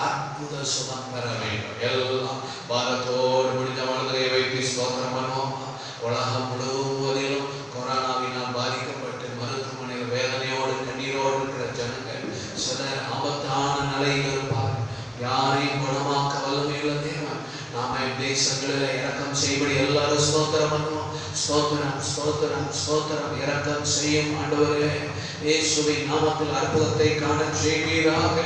அற்புத சுகம் பெற வேண்டும். எல்லாம் பாரத்தோடு முடிந்த மனதை வைத்து ஸ்தோத்திரம் பண்ணுவோம். உலகம் முழுவதிலும் கொரோனாவினால் பாதிக்கப்பட்டு மருத்துவமனையில் வேதனையோடு கண்ணீரோடு இருக்கிற ஜனங்கள் சிலர் ஆபத்தான நிலையில் இருப்பார்கள். யாரையும் குணமாக்க வல்லமையுள்ள தேவன் நாம தேசங்களில் இரக்கம் செய்யபடி எல்லாரும் ஸ்தோத்திரம் பண்ணுவோம். ஸ்தோத்திரம் ஸ்தோத்திரம் ஸ்தோத்திரம். இரக்கம் செய்யும் ஆண்டவரே. இயேசுவின் நாமத்தில் அற்புதத்தை காண செய்வீராக.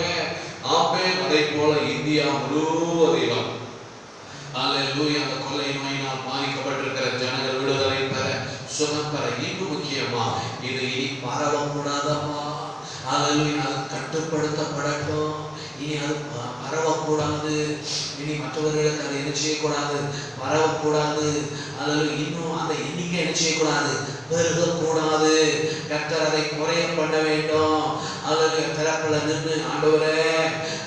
ஆமென். அதே போல இந்தியா முழுவதிலும் ஹல்லேலூயா அந்த கொள்ளை நோயினால் பாதிக்கப்பட்டிருக்கிற ஜனங்கள் விடுதலை பெற, சுகம் பெற, இன்னும் முக்கியமா இது இனி பரவக்கூடாதப்பா. ஹல்லேலூயா. அது கட்டுப்படுத்தப்படட்டும். இனி அது பரவக்கூடாது. இனி மற்றவர்களுக்கு அதை என்ன செய்யக்கூடாது, பரவக்கூடாது. அதில் இன்னும் அந்த எண்ணிக்கை என்ன செய்யக்கூடாது, பெருகக்கூடாது. கர்த்தர் அதை குறைய பண்ண வேண்டும். அதில் பிறப்பில் நின்று ஆண்டவரே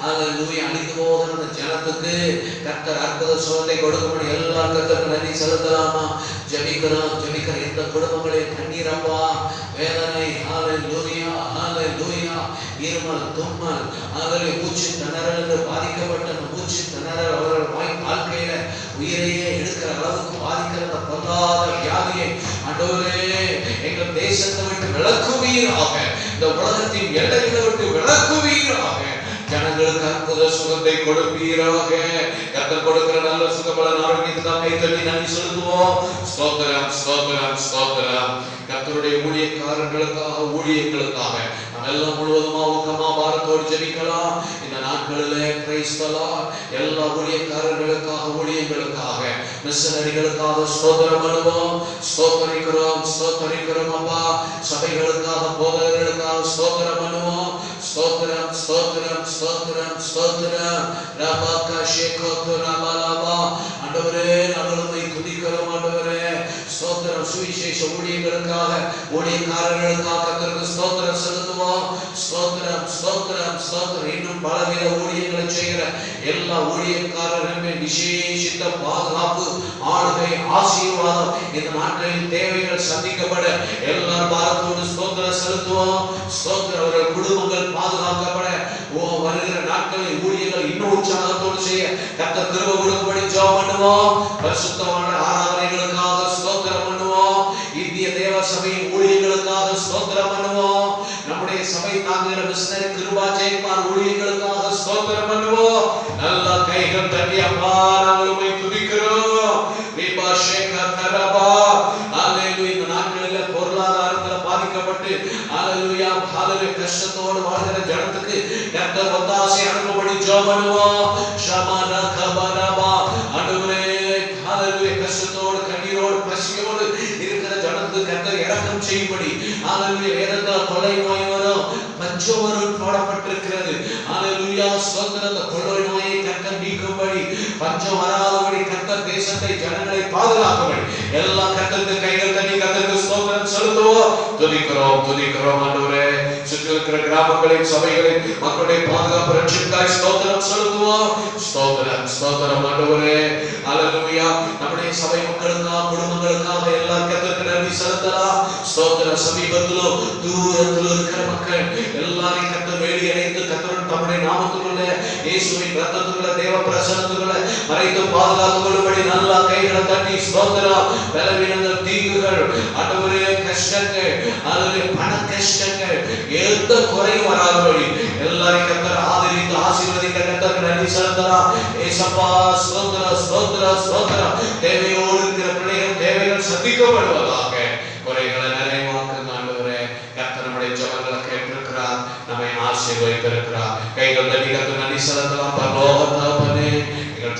ஹல்லேலூயா அழிந்து போகிற அந்த ஜனத்துக்கு கர்த்தர் அற்புத சுகத்தை கொடுக்கும்படி எல்லா கர்த்தருக்கு நன்றி செலுத்தலாமா? ஜெபிக்கிறோம். ஜெபிக்கிற எந்த குடும்பங்களில் கண்ணீரப்பா, வேதனை, ஹல்லேலூயா ஹல்லேலூயா, இருமல், தும்மல், அதில் மூச்சு திணறல் என்று பாதிக்கப்பட்ட அந்த மூச்சு திணறல் அவர்கள் வாழ்க்கையில உயிரையே எடுக்கிற அளவுக்கு பாதிக்கிற அந்த பொல்லாத வியாதியை ஆண்டவரே எங்கள் தேசத்தை விட்டு விலக்குவீராக. இந்த உலகத்தின் எல்லைகளை விட்டு விலக்குவீராக. ஜனங்களுக்கு அற்புத சுகத்தை கொடுப்பீராக. கர்த்தர் கொடுக்கிற நல்ல சுகபலன் ஆரோக்கியத்துக்காக கைதட்டி நன்றி செலுத்துவோம். ஸ்தோத்திரம் ஸ்தோத்திரம் ஸ்தோத்திரம். கர்த்தருடைய ஊழியக்காரர்களுக்காக, ஊழியர்களுக்காக எல்லாம் முழுவதுமா ஊக்கமா பாரத்தோடு ஜெபிக்கலாம். இந்த நாட்களிலே பிரைஸ் தி லார்ட் எல்லா ஊழியக்காரர்களுக்காக, ஊழியர்களுக்காக, மிஷனரிகளுக்காக ஸ்தோத்திரம் பண்ணுவோம். ஸ்தோத்திரிக்கிறோம் ஸ்தோத்திரிக்கிறோம் அப்பா. சபைகளுக்காக, போதகர்களுக்காக ஸ்தோத்திரம் பண்ணுவோம். ஸ்தோத்திரம் ஸ்தோத்திரம் ஸ்தோத்திரம் ஸ்தோத்திரம். ரபக ஷேகோத்து ரபலபா. ஆண்டவரே நாங்கள் உம்மை துதிக்கிறோம் ஆண்டவரே. ஸ்தோத்திரம். சுவிசேஷ ஊழியர்களுக்காக, ஊழியக்காரர்களுக்காக கர்த்தருக்கு ஸ்தோத்திரம் செலுத்துவோம். ஸ்தோத்திரம் ஸ்தோத்திரம் ஸ்தோத்திரம். இன்னும் பலவித ஊழியங்களை செய்கிற எல்லா ஊழியக்காரர்களுமே விசேஷித்த பாதுகாப்பு, ஆளுகை, ஆசீர்வாதம் இந்த நாட்களில் தேவைகள் சந்திக்கப்பட எல்லாரும் பாரத்தோடு ஸ்தோத்திரம் செலுத்துவோம். ஸ்தோத்திரம். அவர்கள் குடும்பங்கள் பாதுகாக்கப்பட வருகிற நாட்களில் ஊழியர்கள் இன்னும் உற்சாகத்தோடு செய்ய கர்த்தர் கிருபை கொடுக்கும்படி ஜெபம் பண்ணுவோம். பரிசுத்தமான ஆராதனைகளுக்காக ஸ்தோத்திரம் பண்ணுவோம். இந்திய தேவ சபையின் ஊழியர்களுக்காக ஸ்தோத்திரம் பண்ணுவோம். நம்முடைய சபை தாங்குகிற மிஷனரி கிருபா ஜெயக்குமார் ஊழியர்களுக்காக ஸ்தோத்திரம் பண்ணுவோம். கைகள் தட்டி அப்பா நாங்கள் உம்மை துதிக்கிறோம். ரீபா ஷேகா தரபா ஹalleluya. இந்த நாட்களில் பொருளாதாரத்துல பாதிக்கப்பட்டு ஹalleluya ஹalleluya கஷ்டத்தோடு வாழ்கிற ஜனத்துக்கு கர்த்தர் ஒத்தாசை அனுப்பும்படி ஜெபம் பண்ணுவோம். ஷமானா கபரபா ஆண்டவரே ஹalleluya கஷ்டத்தோடு கண்ணீரோடு பசியோடு இருக்கிற ஜனத்துக்கு கர்த்தர் இரக்கம் செய்யும்படி ஹalleluya. வேதத்தில் கொள்ளை நோய் வரும் பஞ்சம் வரும் போடப்பட்டிருக்கிறது. ஹalleluya ஸ்தோத்திரம். அந்த கொள்ளை நோயை கர்த்தர் நீக்கும்படி பஞ்சம் வராதபடி கர்த்தர் தேசத்தை ஜனங்களை பாதுகாக்கும்படி எல்லா கர்த்தருக்கு கைகள் தட்டி கர்த்தருக்கு ஸ்தோத்திரம் செலுத்துவோம். துதிக்கிறோம் துதிக்கிறோம் ஆண்டவரே. சுற்றி இருக்கிற கிராமங்களின் சபைகளின் மக்களுடைய பாதுகாப்பு ரட்சிப்புக்காய் ஸ்தோத்திரம் செலுத்துவோம். ஸ்தோத்திரம் ஸ்தோத்திரம் ஆண்டவரே. ஹalleluya. நம்முடைய சபை மக்களுக்காக குடும்பங்களுக்காக எல்லா கர்த்தருக்கு நன்றி செலுத்தலாம். ஸ்தோத்திரம். சமீபத்திலும் தூரத்தில் இருக்கிற மக்கள் எல்லாரையும் கர்த்தர் வேலி அடைத்து கர்த்தர் தம்முடைய நாமத்துக்குள்ள இயேசுவின் ரத்தத்துக்குள்ள தேவ பிரசன்னத்துக்குள்ள மறைத்து பாதுகாத்துக் கொள்ளும்படி நல்லா கைகளை தட்டி ஸ்தோத்திரம். பலவீனங்கள் தீங்குகள் ஆண்டவரே கஷ்டங்கள் ஹalleluya பண கஷ்டங்கள் எந்த குறையும் வராதபடி எல்லாரையும் கர்த்தர் ஆதரித்து ஆசீர்வதிக்க கர்த்தருக்கு நன்றி செலுத்தலாம். ஏசப்பா ஸ்தோத்திரம் ஸ்தோத்திரம் ஸ்தோத்திரம். தேவையோடு இருக்கிற பிள்ளைகள் தேவைகள் சந்திக்கப்படுவதாக குறைகளை நிறைவாக்குங்க ஆண்டவரே. கர்த்தர் நம்முடைய ஜெபங்களை கேட்டிருக்கிறார், நம்மை ஆசீர்வதித்திருக்கிறார். கைகள் தட்டி கர்த்தருக்கு நன்றி செலுத்தலாம். பரலோக தகப்பனே எங்கள்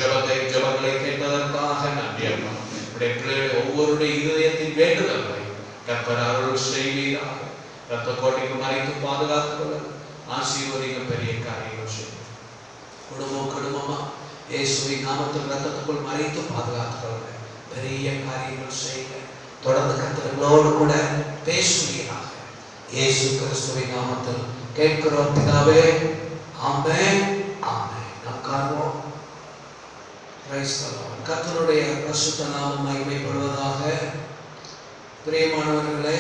ஜெபங்களை கேட்டதற்காக நன்றி அப்பா. நம்முடைய பிள்ளைகள் ஒவ்வொருடைய இதயத்தின் வேண்டுதல்களை கர்த்தர் அருள் செய்வீராக. ரத்த கோட்டைக்கு மறைத்து பாதுகாத்து ஆசீர்வதிக்க பெரிய காரியங்கள் செய்யும். குடும்பமா இயேசுவின் நாமத்தில் ரத்தத்துக்குள் மறைத்து பாதுகாத்துக்கொள்ள பெரிய காரியங்கள் செய்ய தொடர்ந்து கர்த்தர்களோடு கூட பேசுவீராக. இயேசு கிறிஸ்துவின் நாமத்தில் கேட்கிறோம் பிதாவே. ஆமென் ஆமென். நாம் காண்போம். Praise the Lord. கர்த்தருடைய பரிசுத்த நாமம் மகிமைப்படுவதாக. பிரியமானவர்களே,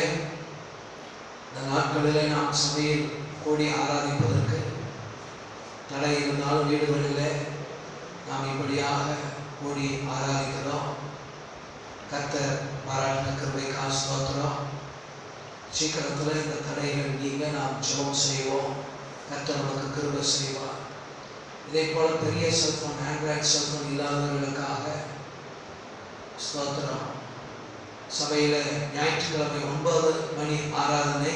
இந்த நாட்களிலே நாம் சபையில் கூடி ஆராதிப்பதற்கு தடை இருந்தாலும் வீடுகளிலே நாம் இப்படியாக கூடி ஆராதிக்கிறோம். கர்த்தர் பாராட்டின கிருபைக்காக ஸ்தோத்திரம். சீக்கிரத்தில் இந்த தடைகள் நீங்க நாம் ஜெபம் செய்வோம். கர்த்தர் நமக்கு கிருபை செய்வார். இதே போல பெரிய செல்போன் ஆண்ட்ராய்டு செல்போன் இல்லாதவர்களுக்காக ஸ்தோத்திரம். சபையில் ஞாயிற்றுக்கிழமை 9 மணி ஆராதனை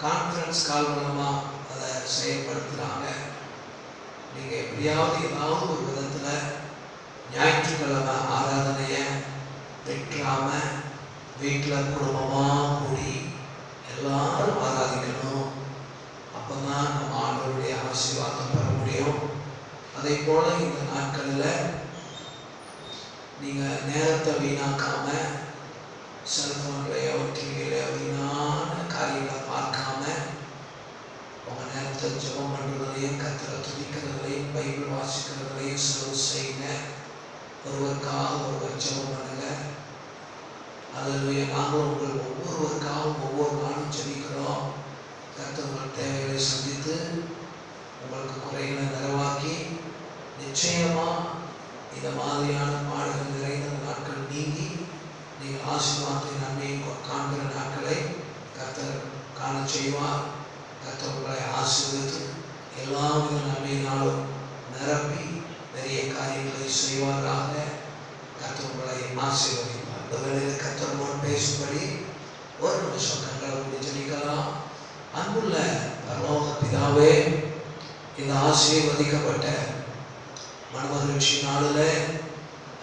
கான்ஃபரன்ஸ் கால் மூலமா அதை செயல்படுத்துகிறாங்க. நீங்கள் எப்படியாவது ஏதாவது ஒரு விதத்தில் ஞாயிற்றுக்கிழமை ஆராதனையை வெற்றாம வீட்டில் குடும்பமாக கூடி எல்லாரும் ஆராதிக்கணும். அப்போ தான் நம்ம ஆண்டவருடைய ஆசீர்வாதம் பெற முடியும். அதே போல் இந்த நாட்களில் நீங்கள் நேரத்தை வீணாக்காம செல்ஃபோன்லையோ டிவிலையோ வீணான காரியங்களை பார்க்காம உங்கள் நேரத்தை ஜெபம் பண்ணுறதுலையும் கர்த்தரை துதிக்கிறதுலையும் பைபிள் வாசிக்கிறதுலையும் செலவு செய்யுங்க. ஒருவருக்காக ஒருவர் ஜெபம் பண்ணுங்க. ஹல்லேலூயா. நாங்களும் உங்கள் ஒவ்வொருவருக்காகவும் ஒவ்வொரு நாளும் ஜெபிக்கிறோம். கர்த்தர் உங்கள் தேவைகளை சந்தித்து உங்களுக்கு குறைகளை நிறைவாக்கி நிச்சயமாக இந்த மாதிரியான பாடுகள் நிறைந்த நாட்கள் நீங்கி நீங்கள் ஆசீர்வாதத்தை நன்மையை காண்கிற நாட்களை கர்த்தர் காண செய்வார். கர்த்தர் உங்களை ஆசீர்வதித்து எல்லா வித நன்மையினாலும் நிரப்பி பெரிய காரியங்களை செய்வாராக. கர்த்தர் உங்களை ஆசீர்வதிப்பார். இந்த வேளையில் கர்த்தரோடு பேசும்படி ஒரு நிமிஷம் கண்களை மூடி ஜெபிக்கலாம். அன்புள்ள பரலோக பிதாவே, இந்த ஆசீர்வதிக்கப்பட்ட மனமகிழ்ச்சி நாளில்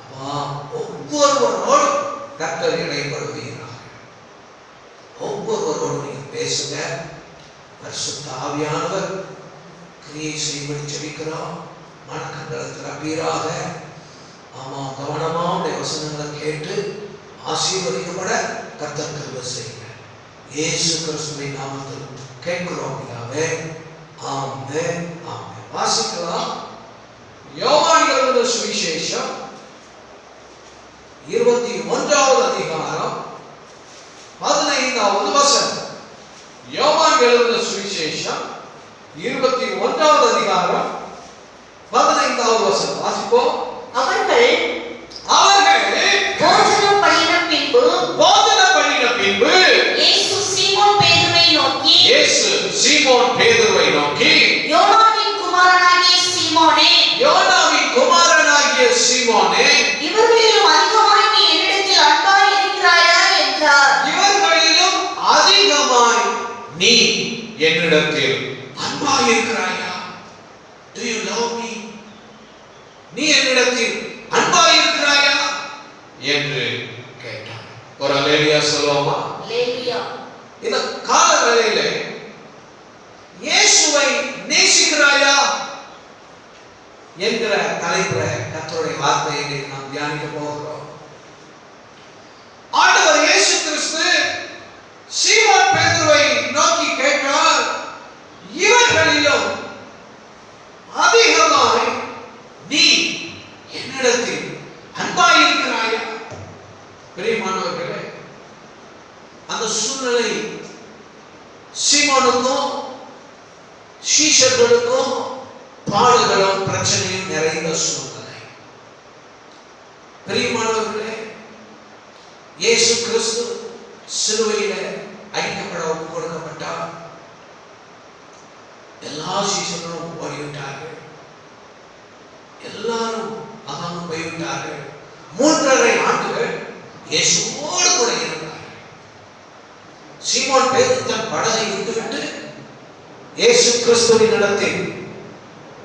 அப்பா ஒவ்வொருவரோடு கர்த்தர் இடைப்படுவீராக. ஒவ்வொருவரோடு நீங்கள் பேசுங்க. பரிசுத்த ஆவியானவர் கிரியை செய்யும்படி ஜெபிக்கிறோம். மனக்கண்களை திறப்பீராக. ஆமாம், கவனமாக உடைய வசனங்களை கேட்டு ஆசீர்வதிக்கப்பட கர்த்தர் கிருபை செய்யுங்க. இயேசு கிறிஸ்துவின் நாமத்தில் கேட்கிறோம் பிதாவே. ஆமென் ஆமென். வாசிக்கலாம். யோவான் எழுதின சுவிசேஷம் 21வது அதிகாரம் 15வது வசனம். யோவான் எழுதின சுவிசேஷம் 21வது அதிகாரம் 15வது வசனம் வாசிப்போம். அவர்கள் போஜனம் பண்ணின பின்பு இயேசு சீமோன் பேதுருவை நோக்கி யோனாவின் குமாரனாகிய சீமோனே, என்னிடத்தில் அன்பாய் இருக்கிறாயா? Do you love me? நீ என்னிடத்தில் அன்பாய் இருக்கிறாயா என்று கேட்டார். ஒரு அல்லேலூயா சொல்லுவோமா? அல்லேலூயா. இந்த கால வேளையில இயேசுவை நேசிக்கிறாயா என்கிற தலைப்பில் கர்த்தருடைய வார்த்தையை நாம் தியானிக்க போகிறோம். ஆண்டவர் இயேசு கிறிஸ்து சீமோன் பேதுருவை நோக்கி கேட்டார், இவர்களிலும் அதிகமாய் நீ என்னிடத்தில் அன்பாய் இருக்கிறாயா? பிரியமானவர்களே, அந்த சூழ்நிலை சீமோனுக்கும் சீஷர்களுக்கும் பாடுகளும் பிரச்சனையும் நிறைந்த சூழ்நிலை. பிரியமானவர்களே, இயேசு கிறிஸ்து சிலுவையில அடிக்கப்பட ஒப்பு கொடுக்கப்பட்டார். எல்லா சீஷர்களும் ஓடிவிட்டார்கள். எல்லாரும் அங்கு போய்விட்டார்கள். 3.5 ஆண்டுகள் இயேசுவோடு கூட இருந்தார்கள். சீமோன் பேதுரு தன் படகை விட்டுவிட்டு இயேசு கிறிஸ்துவின் இடத்தில்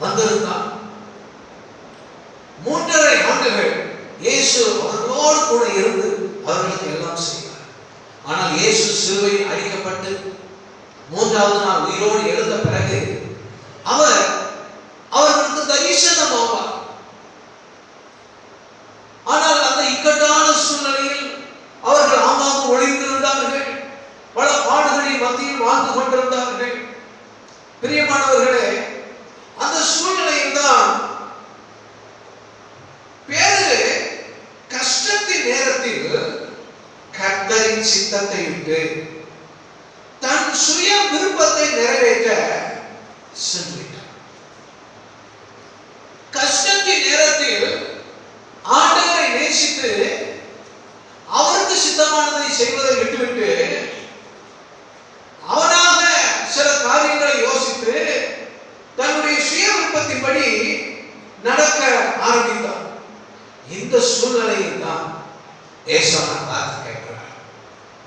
வந்திருந்தார். 3.5 ஆண்டுகள் இயேசு அவர்களோடு கூட இருந்து அவர்களுக்கு எல்லாம் செய்தார். ஆனால் இயேசு சிலுவையில் அடிக்கப்பட்டு 3வது நாள் உயிரோடு எழுந்த பிறகு அவர்களுக்கு தரிசனம் ஆவார். ஆனால் அந்த இக்கட்டான சூழ்நிலையில் அவர்கள் ஆங்காங்கு ஒளிந்திருந்தார்கள். பல பாடுகளின் மத்தியில் வாழ்ந்து கொண்டிருந்தார்கள். பிரியமானவர்களே, அந்த சூழ்நிலையில் தான் பேதுரு கஷ்டத்தின் நேரத்தில் கர்த்தரின் சித்தத்தை விட்டு தன் சுய விருப்பத்தை நிறைவேற்ற சென்றுவிட்டார். கஷ்டத்தின் நேரத்தில் ஆண்டவரை நேசித்து அவருக்கு சித்தமானதை செய்வதை விட்டுவிட்டு அவனாக சில காரியங்களை யோசித்து தன்னுடைய சுய விருப்பத்தின்படி நடக்க ஆரம்பித்தார். இந்த சூழ்நிலையில் தான் ஏசாயா பார்த்து கேட்கிறார்,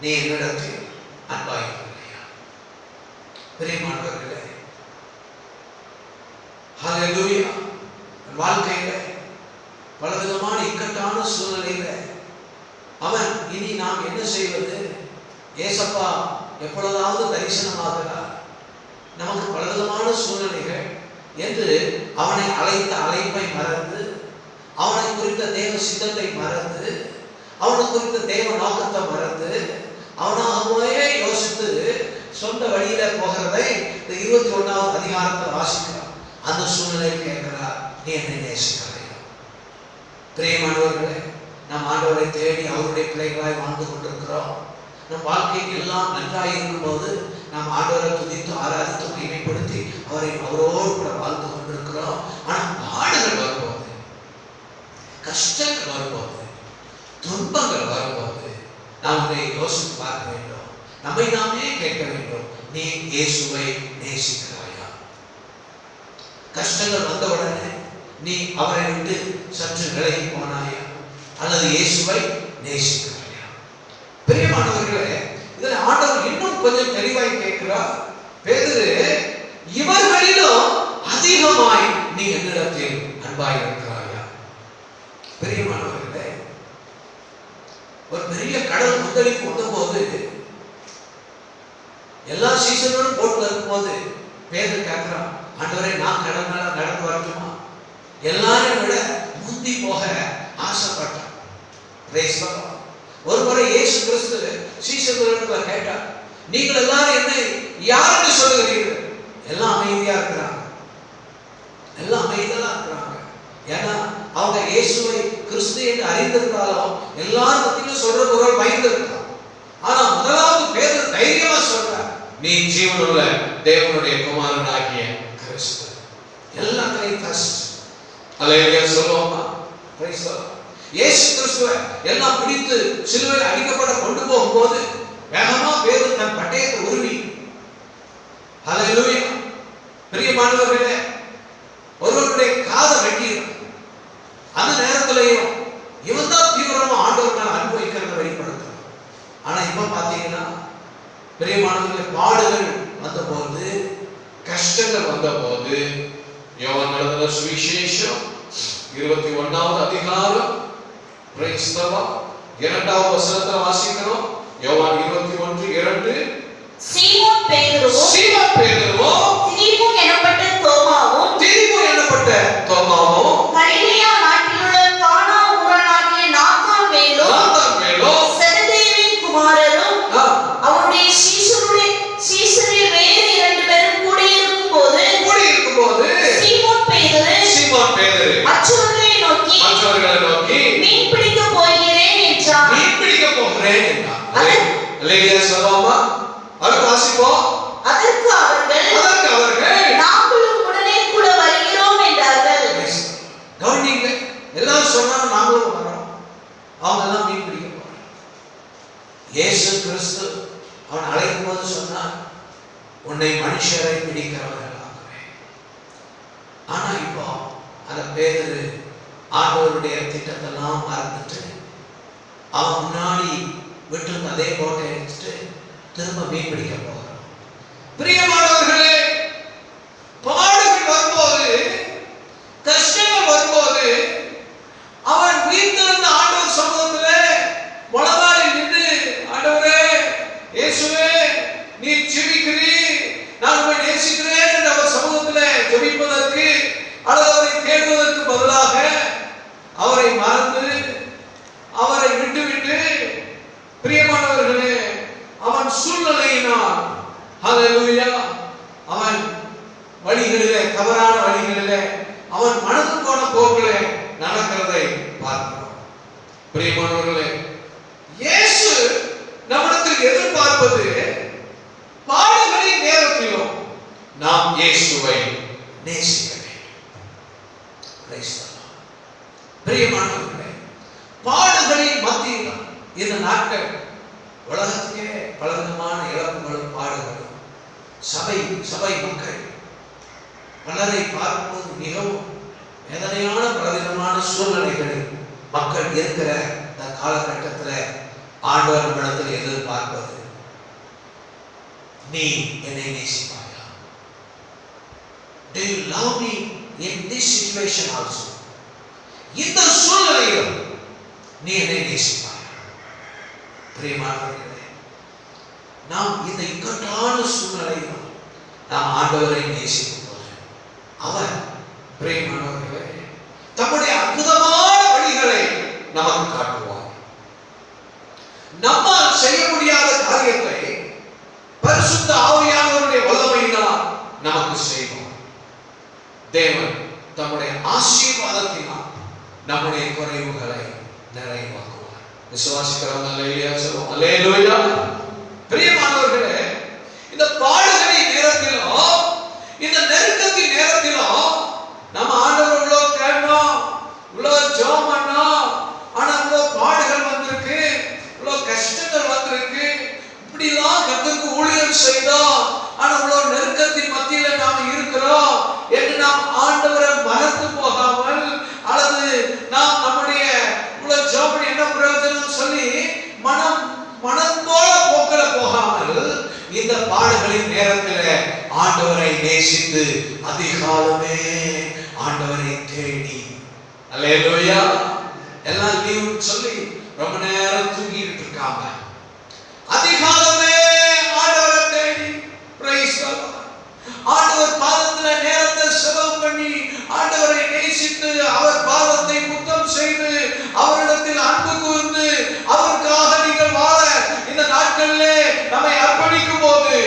நீ என்னிடத்தில் அன்பாய் இருக்கிறாயா? பிரியமானவர்களே, ஹல்லேலூயா. வாழ்க்கையில பலவிதமான இக்கட்டான சூழ்நிலையில அவன் இனி நாம் என்ன செய்வது? ஏசப்பா எப்பொழுதாவது தரிசனமாகிறார், நமக்கு பலவிதமான சூழ்நிலைகள் என்று அவனை அழைத்த அழைப்பை மறந்து, அவனை குறித்த தேவ சித்தத்தை மறந்து, அவனை குறித்த தேவ நோக்கத்தை மறந்து, அவனாகவே யோசித்து சொந்த வழியில போகிறதை இந்த 21வது அதிகாரத்தில் வாசிக்கிறார். அந்த சூழ்நிலையில் கேட்கிறார், நீ என்னை நேசிக்கிறாயா? பிரியமானவர்களே, நம் ஆண்டவரை தேடி அவருடைய பிள்ளைகளாய் வாழ்ந்து கொண்டிருக்கிறோம். நம் வாழ்க்கைக்கு எல்லாம் நன்றாக இருக்கும்போது நாம் ஆண்டவரை துதித்து ஆராதித்து மகிமைப்படுத்தி அவரோடு கூட வாழ்ந்து கொண்டிருக்கிறோம். ஆனால் பாடுகள் வரும்போது, கஷ்டங்கள் வரும்போது, துன்பங்கள் வரும்போது நாம் அதை யோசித்து பார்க்க வேண்டும். நம்மை நாமே கேட்க வேண்டும், நீ இயேசுவை நேசிக்கிறாயா? கஷ்டங்கள் வந்தவுடனே நீ அவரை விட்டு சற்று விலகி போனாயா அல்லது இயேசுவை நேசிக்கிறாயா? பிரியமானவர்களே, இதில் ஆண்டவர் இன்னும் கொஞ்சம் தெளிவாய் கேட்கிறார். பேதுரு, இவர்களிலும் அதிகமாய் நீ என்னிடத்தில் அன்பாய் இருக்கிறாயா? பிரியமானவர்களே, ஒரு பெரிய கடல் கொந்தளிப்பு வந்தபோது எல்லா சீசனும் போட்டு இருக்கும்போது பேதுரு கேட்கிறான், ஆண்டவரே, நான் கடல் மேல நடந்து வரட்டுமா? எல்லாரையும் விட முந்தி போக ஆசைப்பட்டான். ஒரு முறை இயேசு கிறிஸ்து சீஷர்களிடத்தில் கேட்டார், நீங்கள் எல்லாரும் என்னை யாருக்கு சொல்லுகிறீர்கள்? எல்லாம் அமைதியா இருக்கிறாங்க. எல்லாம் அமைதியா இருக்கிறாங்க. ஏன்னா அவங்க இயேசுவை கிறிஸ்து என்று அறிந்திருந்தாலும் எல்லாரும் மத்தியிலும் சொல்ற குரல் பயந்து இருக்கான். ஆனா முதலாவது பேதுரு தைரியமா சொல்றார், நீ ஜீவனுள்ள தேவனுடைய குமாரனாகிய கிறிஸ்து. எல்லாத்தையும் ஃபர்ஸ்ட் அல்லேலூயா சொல்லுவோமா? Praise the Lord. இயேசு கிறிஸ்துவை எல்லாம் பிடித்து சிலுவையில் அடிக்கப்பட கொண்டு போகும்போது வேகமா பேதுரு தன் பட்டயத்தை உருவி, அல்லேலூயா. பிரியமானவர்களே, ஒருவருடைய காதை வெட்டினான். அந்த நேரத்திலையும் இவன் தான் தீவிரமா ஆண்டவர்கள் அனுபவிக்கிறத வெளிப்படுத்துறான். ஆனா இப்ப பாத்தீங்கன்னா பிரியமானவர்களே, பாடுகள் வந்த போது சீஷர்கள் வந்தபோது யோவான் எழுதின சுவிசேஷம் 21வது அதிகாரம் பிரைஸ் தி லார்ட் 2வது வசனத்தை வாசிக்கிறோம். யோவான் 21:2 சீமோன் பேதுருவும் திதிமு எனப்பட்ட தோமாவும் கலிலேயா நாட்டிலுள்ள கானா ஊரானாகிய நாத்தான்வேலும் செபதேயுவின் குமாரரும் அவருடைய சீஷரில் வேறு 2 பேரும் கூடியிருக்கும் போது சீமோன் பேதுரு மற்றவர்களை நோக்கி மீன் பிடிக்க போகிறேன் என்றான். அல்லேலூயா சொல்லுவோமா? அடுத்து வாசிப்போம். அதற்கு அவர்கள் நாங்களும் உடனே கூட வருகிறோம் என்றார்கள். கவனிங்க, எல்லாம் சொன்னாங்க நாங்களும் வரோம். அவங்க எல்லாம் மீன் பிடிக்க போறாங்க. இயேசு கிறிஸ்து அவன் அழைக்கும் போது சொன்னார், உன்னை மனுஷரை பிடிக்கிறவர்களாக்குவேன். ஆனா இப்போ அந்த பேதுரு ஆண்டவருடைய திட்டத்தெல்லாம் மறந்துட்டு அவன் முன்னாடி விட்டு அதே போட்டை எடுத்துட்டு திரும்ப மீன் பிடிக்க போகிறான். பிரியமானவர்களே, பாடுகள் வரும்போது, கஷ்டங்கள் வரும்போது அவன் வீட்டிலிருந்து ஆண்டவர் சமூகத்தில் முழங்காலில் நின்று, ஆண்டவரே இயேசுவே நீர் ஜெபிக்கிறீர், நான் உம்மை நேசிக்கிறேன் என்று அவர் சமூகத்தில் ஜெபிப்பதற்கு அல்லது அவரை தேடுவதற்கு பதிலாக அவரை மறந்து அவரை விட்டுவிட்டு, பிரியமானவர்களே, அவன் சூழ்நிலையினால் ஹல்லேலூயா அவன் வழிகளிலே, தவறான வழிகளிலே, அவன் மனது போன போக்கிலே நடக்கிறதை பார்க்கிறோம். பிரியமானவர்களே, இயேசு நம்மிடத்தில் எதிர்பார்ப்பது பாடுகளின் நேரத்திலும் நாம் இயேசுவை நேசிக்க வேண்டும். பிரியமானவர்களே, பாடுகளின் மத்தியில் இந்த நாட்கள் உலகத்துக்கே பலவிதமான இழப்புகளும் பாடுகளும், சபை மக்கள் பலரை பார்க்கும்போது மிகவும் வேதனையான பலவிதமான சூழ்நிலைகளில் மக்கள் இருக்கிற இந்த காலகட்டத்தில் ஆண்டவர் நம்மிடத்தில் எதிர்பார்ப்பது, நீ என்னை நேசிப்பாயா? Do you love me in this situation also? இந்த சூழ்நிலையிலும் நீ என்னை நேசிப்பாயா? பிரியமானவர்களே, நாம் இந்த இக்கட்டான சூழ்நிலையில் நாம் ஆண்டவரை நேசிக்கும் போது அவர், பிரியமானவர்களே, தம்முடைய அற்புதமான வழிகளை நமக்கு காட்டுவார். நம்மால் செய்ய முடியாத காரியத்தை பரிசுத்த ஆவியானவருடைய வல்லமையினால் நமக்கு செய்வார். தேவன் தம்முடைய ஆசீர்வாதத்தினால் நம்முடைய குறைவுகளை நிறைவாக்குவார். விசுவாசிக்கிறவங்க அல்லேலூயா சொல்லுவோம். அல்லேலூயா. பிரியமானவர்களே, இந்த பாடுகளின் நேரத்திலும் இந்த நெருக்கத்தின் நேரத்திலும் நம்ம ஆண்டவர் இவ்வளோ தேடணும், இவ்வளோ ஜெபம் பண்ணோம், ஆனா இவ்வளோ பாடுகள் வந்திருக்கு, இவ்வளோ கஷ்டங்கள் வந்திருக்கு, இப்படிலாம் கர்த்தருக்கு ஊழியம் செய்தோம், ஆனா இவ்வளோ நெருக்கத்தின் மத்தியில நாம் இருக்கிறோம் என்று நாம் ஆண்டவரை மறந்து போகாமல், அல்லது நாம் நம்முடைய இவ்வளவு ஜெபம் என்ன பிரயோஜனம் சொல்லி மனம் போல போக்கல போகாமல், இந்த பாடுகளின் நேரத்தில் ஆண்டவரை நேசித்து அதிகாலமே ஆண்டவரை தேடி, அல்லேலூயா, எல்லாம் லீவ் சொல்லி ரொம்ப நேரம் தூங்கிட்டு இருக்காம அதிகாலமே ஆண்டவரை தேடி, பிரைஸ் தி லார்ட், ஆண்டவர் பாதத்தில் நேரத்தை செலவு பண்ணி ஆண்டவரை நேசித்து அவர் பாதத்தை முத்தம் செய்து அவரிடத்தில் அன்பு கூர்ந்து அவருக்காக நீங்கள் வாழ இந்த நாட்களிலே நம்மை அர்ப்பணிக்கும் போது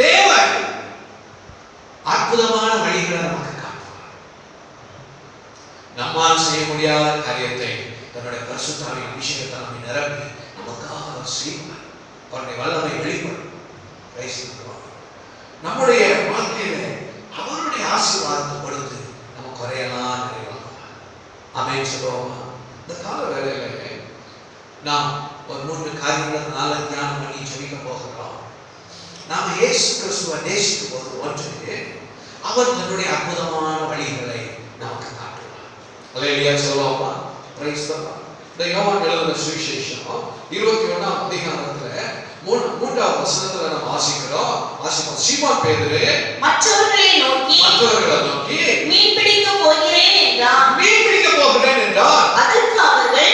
தேவன் அற்புதமான வழிகளை நமக்கு காட்டுவார். நம்மால் செய்ய முடியாத காரியத்தை தன்னுடைய பரிசுத்தாவின் அபிஷேகத்தை நம்மை நிரப்பி நமக்காக அவர் செய்வார். அவருடைய வல்லமை வெளிப்படும். நம்முடைய வாழ்க்கையில அவருடைய ஆசீர்வாதத்தை கொடுத்து நம்ம குறையெல்லாம் நிறைவாக்குவார். ஆமென் சொல்லுவோமா? இந்த கால வேளையில நாம் ஒரு 3 காரியங்களை தியானம் பண்ணி ஜெபிக்க போகிறோம். நாம் இயேசு கிறிஸ்துவை நேசிக்கும் போது ஒன்று, அவர் தன்னுடைய அற்புதமான வழிகளை நமக்கு காட்டுவார். அல்லேலூயா சொல்லுவோமா? Praise the Lord. இந்த யோவான் எழுதின சுவிசேஷம் 21ஆம் அதிகாரத்துல மூன்றாவது வசனத்துல நம்ம வாசிக்கிறோம். சீமோன் பேதுரு மற்றவர்களை நோக்கி மீன் பிடிக்க போகிறேன் என்றார். அதற்கு அவர்கள்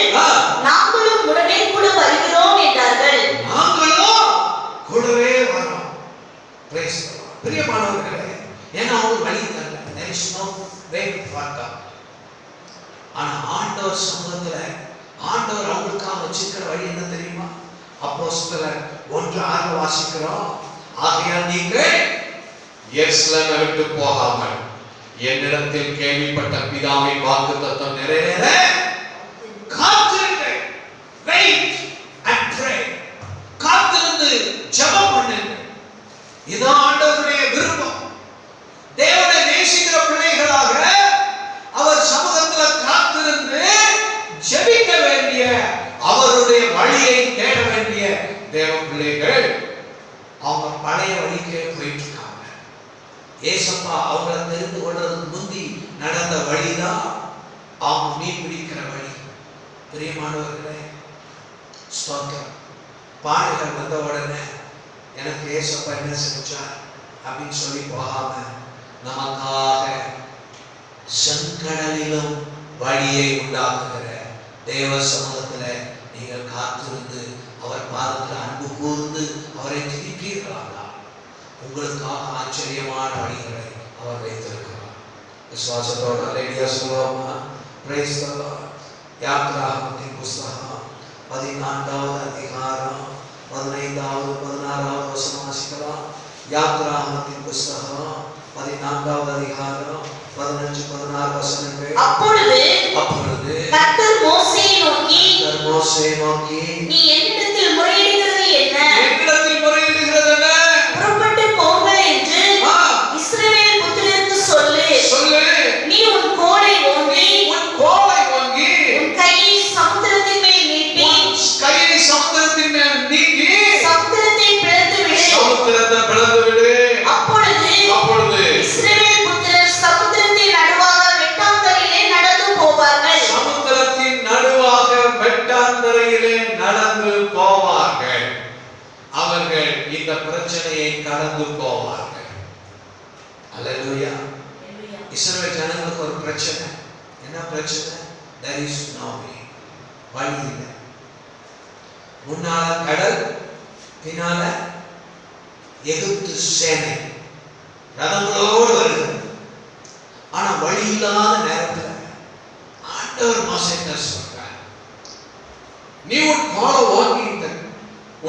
நாங்களும் உடனே கூட வருகிறோம் என்றார்கள். நாங்களும் கூடவே வரோம். பிரியமானவர்களே, ஏன்னா அவங்க வழி தரல. there is no way for them. ஆனா ஆண்டவர் சமூகத்துல ஆண்டவர் அவங்களுக்காக வச்சிருக்கிற வழி என்ன தெரியுமா? அப்போஸ்தலர் 1:6 வாசிக்கிறோம். ஆகையால் நீங்கள் எருசலேமை விட்டு போகாமல் என்னிடத்தில் கேள்விப்பட்ட பிதாவின் வாக்குத்தத்தம் நிறைவேற காத்திருங்கள். wait and pray. காத்திருந்து ஜெபம் பண்ணுங்க. இதுதான் ஆண்டவருடைய விருப்பம். தேவனை நேசிக்கிற பிள்ளைகளாக அவர் சமூகத்தில் காத்திருந்து ஜெபிக்க வேண்டிய, அவருடைய வழியை தேட வேண்டிய தேவ பிள்ளைகள் அவங்க பழைய வழிக்கே போயிட்டு இருக்காங்க. ஏசப்பா அவங்களை தெரிந்து கொள்றதுக்கு முந்தி நடந்த வழிதான் அவங்க மீன் பிடிக்கிற வழி. பிரியமானவர்களே, ஸ்தோத்திரம். பாடுகள் வந்த உடனே எனக்கு ஏசப்பா என்ன செஞ்சார் அப்படின்னு சொல்லி போகாம நமக்காக செங்கடலிலும் வழியை உண்டாக்குகிற தேவ சமூகத்துல நீங்கள் காத்திருந்து அவர் பாதத்தில் அன்பு கூர்ந்து அவரை திரிப்பீர்களாக உங்களுக்காக ஆச்சரியமான வழிகளை அவர் வைத்திருக்கிறார். விசுவாசத்தோட லேடியா சொல்லுவோமா? Praise the Lord. யாத்ராகமத்தின் புஸ்தகம் 14வது அதிகாரம் 15வது 16வது வசனம் வாசிக்கலாம். யாத்ராகமத்தின் புஸ்தகம் 14வது அதிகாரம் 15 16 வசனங்கள். அப்பொழுது கர்த்தர் மோசேயை நோக்கி நீ என்னிடத்தில் முறையிடுகிறது என்ன? புறப்பட்டு போங்கள் என்று இஸ்ரவேல் புத்திரருக்கு சொல்லு. நீ உன் கோலை ஓங்கி உன் கையை சமுத்திரத்தின் மேல் நீட்டி சமுத்திரத்தை பிளந்து விடு. அப்பொழுது இஸ்ரவேல் புத்திரர் சமுத்திரத்தின் நடுவாக வெட்டாந்தரையிலே நடந்து போவார்கள். சமுத்திரத்தின் நடுவாக வெட்டாந்தரையிலே நடந்து போவார்கள். அவர்கள் இந்த பிரச்சனையை கடந்து போவார்கள். அல்லேலூயா. இஸ்ரவேல் ஜனங்களுக்கு ஒரு பிரச்சனை. என்ன பிரச்சனை? there is no way. வழி இல்லை. முன்னால கடல், பின்னால எகிப்து சேனை ரதங்களோடு வருகிறது. ஆனா வழி இல்லாத நேரத்தில் ஆண்டவர் மோசேட்ட சொல்றார், நீ உன் கோலை ஓங்கி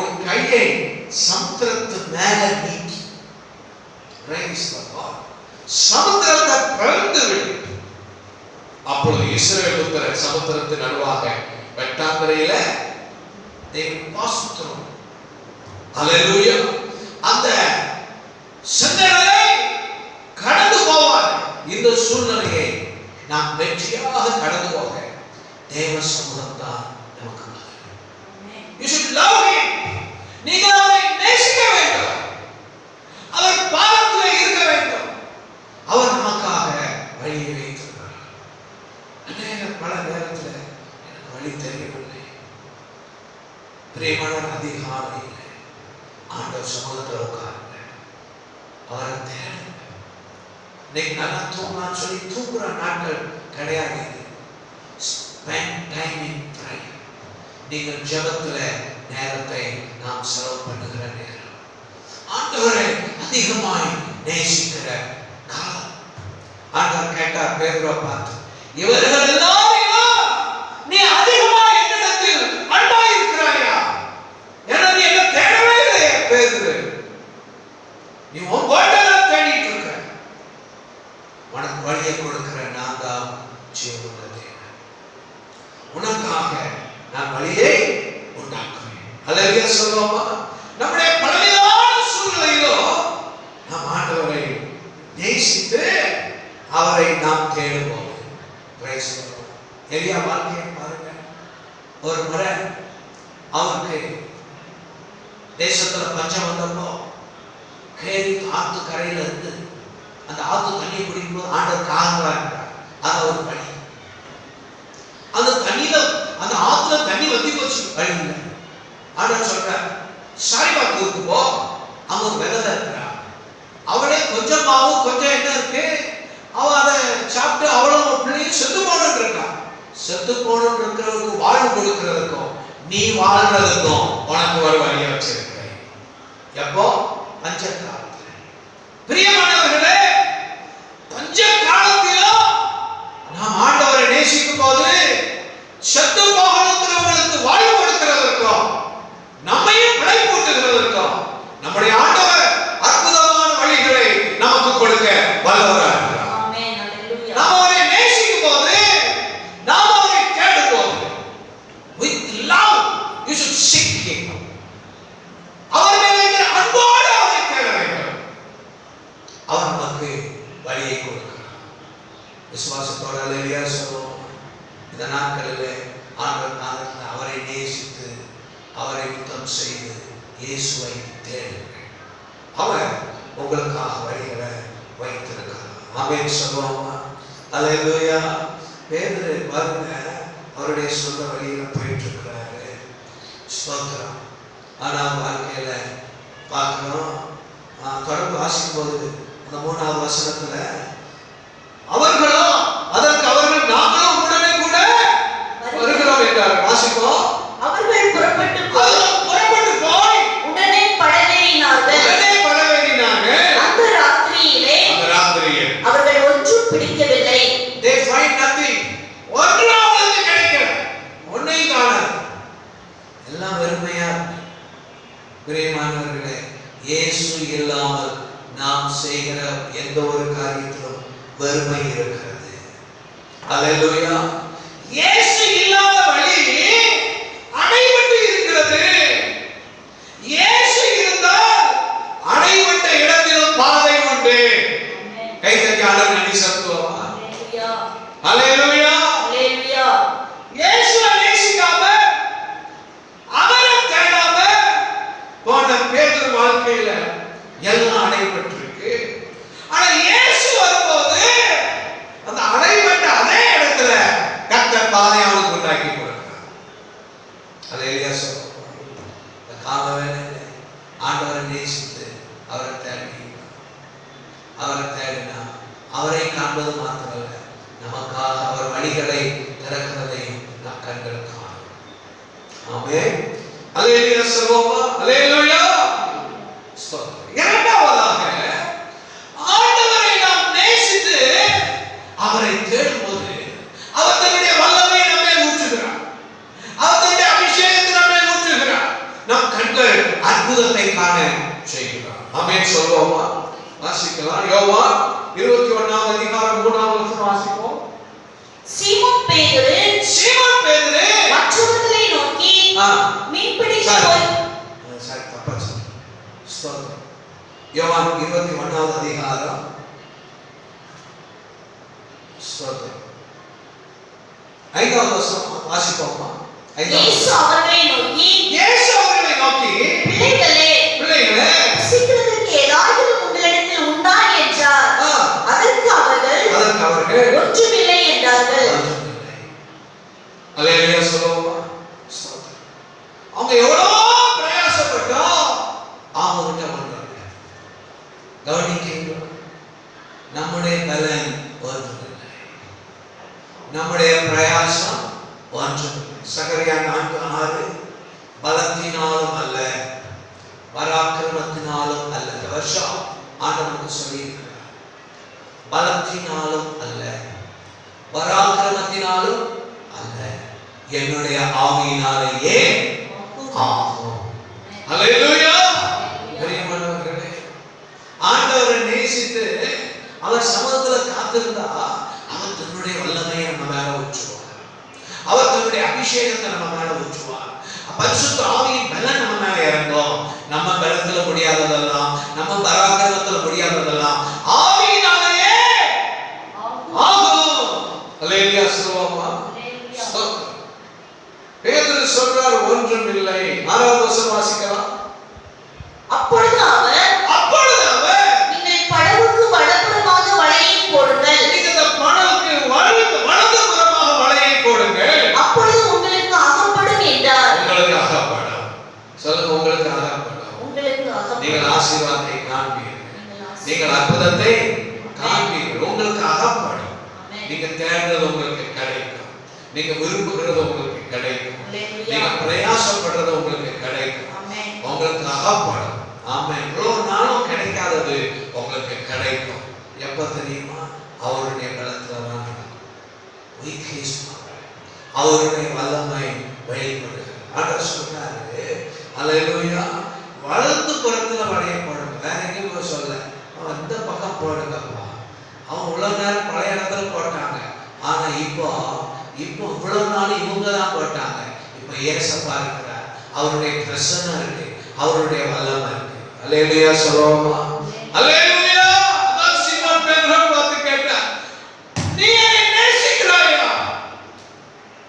உன் கையை சமுத்திரத்து மேல நீட்டி சமுத்திரத்தை பிளந்து விடு. அப்பொழுது இஸ்ரவேல் புத்திரர் சமுத்திரத்தின் நடுவாக வெட்டாந்தரையில அல்லேலூயா அந்த செங்கடலை கடந்து போவார். இந்த சூழ்நிலையை நாம் வெற்றியாக கடந்து போக தேவ சமூகம் தான் நமக்கு. You should love him. நீங்கள் அவரை நேசிக்க வேண்டும். அவர் பாதத்தில் இருக்க வேண்டும். அவர் நமக்காக வழியை வைத்திருக்கிறார். பல நேரத்தில் எனக்கு வழி தெரியவில்லை. பிரேமணர் அதிகாலையில் ஆண்டவர் சமூகத்தில் உட்காருங்க. அவரை தேடுங்க. இன்னைக்கு நல்லா தூங்கலாம்னு சொல்லி தூங்குற நாட்கள் கிடையாது. Spend time in prayer. நீங்கள் ஜெபத்துல நேரத்தை நாம் செலவு பண்ணுகிற நேரம். ஆண்டவரை அதிகமாய் நேசிக்கிற காலம். ஆண்டவர் கேட்டார் பேதுருவை பார்த்து, இவர்கள் எல்லாரையும் நீ அதிகமாய் என்னிடத்தில் அன்பாய் இருக்கிறாயா? ஏன்னா நீ என்ன தேடவே இல்லையே பேதுரு. நீ உன் வாழ்க்கையில தேடிட்டு இருக்க. உனக்கு வழியை கொடுக்கிற நான் தான் ஜீவனுள்ள தேவன். உனக்காக நான் வழியை உண்டாக்குவேன். அல்லேலூயா சொல்லுவோமா? நம்முடைய பலவிதமான சூழ்நிலையிலும் நாம் ஆண்டவரை நேசித்து அவரை நாம் தேடுவோம். Praise the Lord. எலியா வாழ்க்கையை பாருங்க. ஒரு முறை அவருக்கு தேசத்துல பஞ்சம் வந்தப்போ கேரி ஆத்து கரையில இருந்து அந்த ஆத்து தண்ணியை குடிக்கும்போது ஆண்டவர் காரணமா இருக்கிறார். அது ஒரு பணி. அந்த தண்ணியில அந்த ஆத்துல தண்ணி வத்தி போச்சு. வழி இல்லை. ஆண்டவர் சொல்றார், சாரிபாத்துக்கு போ, அவங்க விரதம் இருக்கிறா. அவளே கொஞ்சம் மாவும் கொஞ்சம் என்ன இருக்கு, அவ அதை சாப்பிட்டு அவளும் பிள்ளையும் செத்து போனன்னு இருக்கா. செத்து போனன்னு இருக்கிறவருக்கு வாழ்வு கொடுக்கிறதுக்கும் நீ வாழ்றதுக்கும் உனக்கு ஒரு வழியை வச்சிருக்கிறேன். எப்போ? பஞ்ச காலத்துல. பிரியமானவர்களே, பஞ்ச காலத்திலும் நாம் ஆண்டவரை நேசிக்கும் போது செத்து போகணுங்கிறவங்களுக்கு வாழ்வு கொடுக்கிறதற்கும் நம்மையும் பிழைப்பூட்டுகிறதற்கும் நம்முடைய ஆண்டவர் அற்புதமான வழிகளை நமக்கு கொடுக்க வல்லவராக இருக்கிறார். நாம் அவரை நேசிக்கும் போது, நாம் அவரை தேடும் போது, with love you should seek him. அவர் மேலே அன்போடு அவரை தேட வேண்டும். அவர் நமக்கு வழியை கொடுக்கிறார். விசுவாசத்தோட அல்லேலூயா சொல்லுவோம். இந்த நாட்களிலே ஆண்டவர் அவரை நேசித்து அவரை யுத்தம் செய்து இயேசுவை தேடுங்கள். அவர் உங்களுக்காக வழிகளை வைத்திருக்கிறார். ஆமென் சொல்லுவோமா? அல்லேலூயா. பேதுரு பாருங்க, அவருடைய சொந்த வழியில போயிட்டு இருக்கிறாரு. ஸ்தோத்திரம். ஆனா வாழ்க்கையில பார்க்கணும், தொடர்ந்து வாசிக்கும் போது அந்த 3வது வசனத்துல அவர்களும் அதற்கு அவர்கள் நாங்களும் உடனே கூட வருகிறோம் என்றார். வாசிப்போம். அவர்கள் புறப்பட்டு போய் உடனே படவேறினார்கள். அந்த ராத்திரியிலே அவர்கள் ஒன்றும் பிடிக்கவில்லை. they find nothing. ஒன்றும் அவங்களுக்கு கிடைக்கல, ஒன்றையும் காணல, எல்லாம் வெறுமையா. பிரியமானவர்களே, இயேசு இல்லாமல் நாம் செய்கிற எந்த ஒரு காரியத்திலும் வெறுமை இருக்கிறது. அல்லேலூயா. இயேசு இல்லாத வழி அடைபட்டு இருக்கிறது. இயேசு இருந்தால் அடைபட்ட இடத்திலும் பாதை உண்டு. கை தட்டி ஆண்டவரை நன்றி செலுத்துவோம். அல்லேலூயா. அல்லேலூயா. இயேசுவை நேசிக்காம அவரை தேடாம போன பேதுரு வாழ்க்கையில எல்லாம் அடைபட்டு இருக்கு. ஆனா இயேசு வரும்போது அந்த அடைபட்ட அதே இடத்துல கர்த்தர் பாதை அவனுக்கு உண்டாக்கி கொடுக்கிறார். அல்லேலூயா சொல்லுவோம். இந்த கால வேளையில ஆண்டவரை நேசித்து அவரை தேடினா அவரை காண்பது மாத்திரமல்ல, நமக்காக அவர் வழிகளை திறக்கிறதையும் நாம் கண்கள் காணும். ஆமென். அல்லேலூயா சொல்லுவோமா? அல்லேலூயா. இரண்டாவதாக, ஆண்டவரை நாம் நேசித்து அவரை தேடும்போது அவர் தன்னுடைய வல்லமையை நம்மை ஊற்றுகிறார். அவர் தன்னுடைய அபிஷேகத்தை நம்மை ஊற்றுகிறார். நம் கண்கள் அற்புதத்தை காண செய்கிறார். ஆமென் சொல்லுவோமா? வாசிக்கலாம். யோவான் 21வது அதிகாரம் 3வது வசனம் வாசிப்போம். சீமோன் பேதுரு மற்றவர்களை நோக்கி மீன்பிடிக்க போய் யோவான் 21வது அதிகாரம் 5வது வசனம் வாசிப்போமா? இயேசு அவர்களை நோக்கி பிள்ளைகளே புசிக்கிறதற்கு ஏதாவது உங்களிடத்தில் உண்டா என்றார். அதற்கு அவர்கள் ஒன்றுமில்லை என்றார்கள். அல்லேலூயா சொல்லுவோமா? அவங்க எவ்வளவு பிரயாசப்பட்டோம் அவங்க பண்றாங்க. கவனிக்கிறீங்களா? நம்முடைய பலன் ஒன்றுமில்லை, நம்முடைய பிரயாசம் ஒன்றுமில்லை. சகரியா 4:6 பலத்தினாலும் அல்ல பராக்கிரமத்தினாலும் அல்ல. இந்த வருஷம் ஆண்டவனுக்கு சொல்லியிருக்கிறார், பலத்தினாலும் அல்ல பராக்கிரமத்தினாலும் அல்ல, என்னுடைய ஆவியினாலேயே ஆகும். அல்லேலூயா. பிரியமானவர்களே, ஆண்டவரை நேசித்து அவர் சமூகத்துல காத்திருந்தா அவர் தன்னுடைய வல்லமையை நம்ம மேல ஊற்றுவார். அவர் தன்னுடைய அபிஷேகத்தை நம்ம மேல ஊற்றுவார். பரிசுத்த ஆவியின் பலன் நம்ம மேல இறங்கும். நம்ம பலத்துல முடியாததெல்லாம், நம்ம பராக்கிரமத்துல முடியாததெல்லாம் ஆவியினாலேயே ஆகும். அல்லேலூயா சொல்லுவோமா? பேதுரு சொல்றார் ஒன்றும் இல்லை. 6வது வசனம் வாசிக்கலாம். அப்பொழுது அவர் நீங்கள் படவுக்கு வலப்புறமாக வலையை போடுங்கள். இந்த படவுக்கு வலதுபுறமாக வலையை போடுங்கள், அப்பொழுது உங்களுக்கு அகப்படும் என்றார். உங்களுக்கு அகப்படும். சொல்லுங்க, உங்களுக்கு அகப்படும். நீங்க விரும்புகிறது உங்களுக்கு கிடைக்கும். நீங்க பிரயாசப்படுறது உங்களுக்கு கிடைக்கும். உங்களுக்கு அகப்படும். ஆமா, இவ்வளவு நாளும் கிடைக்காதது உங்களுக்கு கிடைக்கும். எப்ப தெரியுமா? அவருடைய பலத்துல தான் நடக்கும். அவருடைய வல்லமை வெளிப்படுகிறது. ஆண்டவர் சொல்றாரு, அல்லேலூயா, வலது புறத்துல வளைய போடுங்க, வேற எங்கேயும் போய் சொல்ல, அவன் இந்த பக்கம் போடுங்கப்பா. அவன் இவ்வளவு நேரம் பழைய இடத்துல போட்டாங்க, ஆனா இப்போ இவ்வளவு நாள் இவங்க தான் போட்டாங்க. இப்ப ஏசப்பா இருக்கிறார், அவருடைய பிரசன்னம் இருக்கு, அவருடைய வல்லமை இருக்கு. அல்லேலூயா சொல்லுவோமா? அல்லேலூயா. அதான் சீமோன் பேதுரு பார்த்து கேட்டார், நீ என்னை நேசிக்கிறாயா?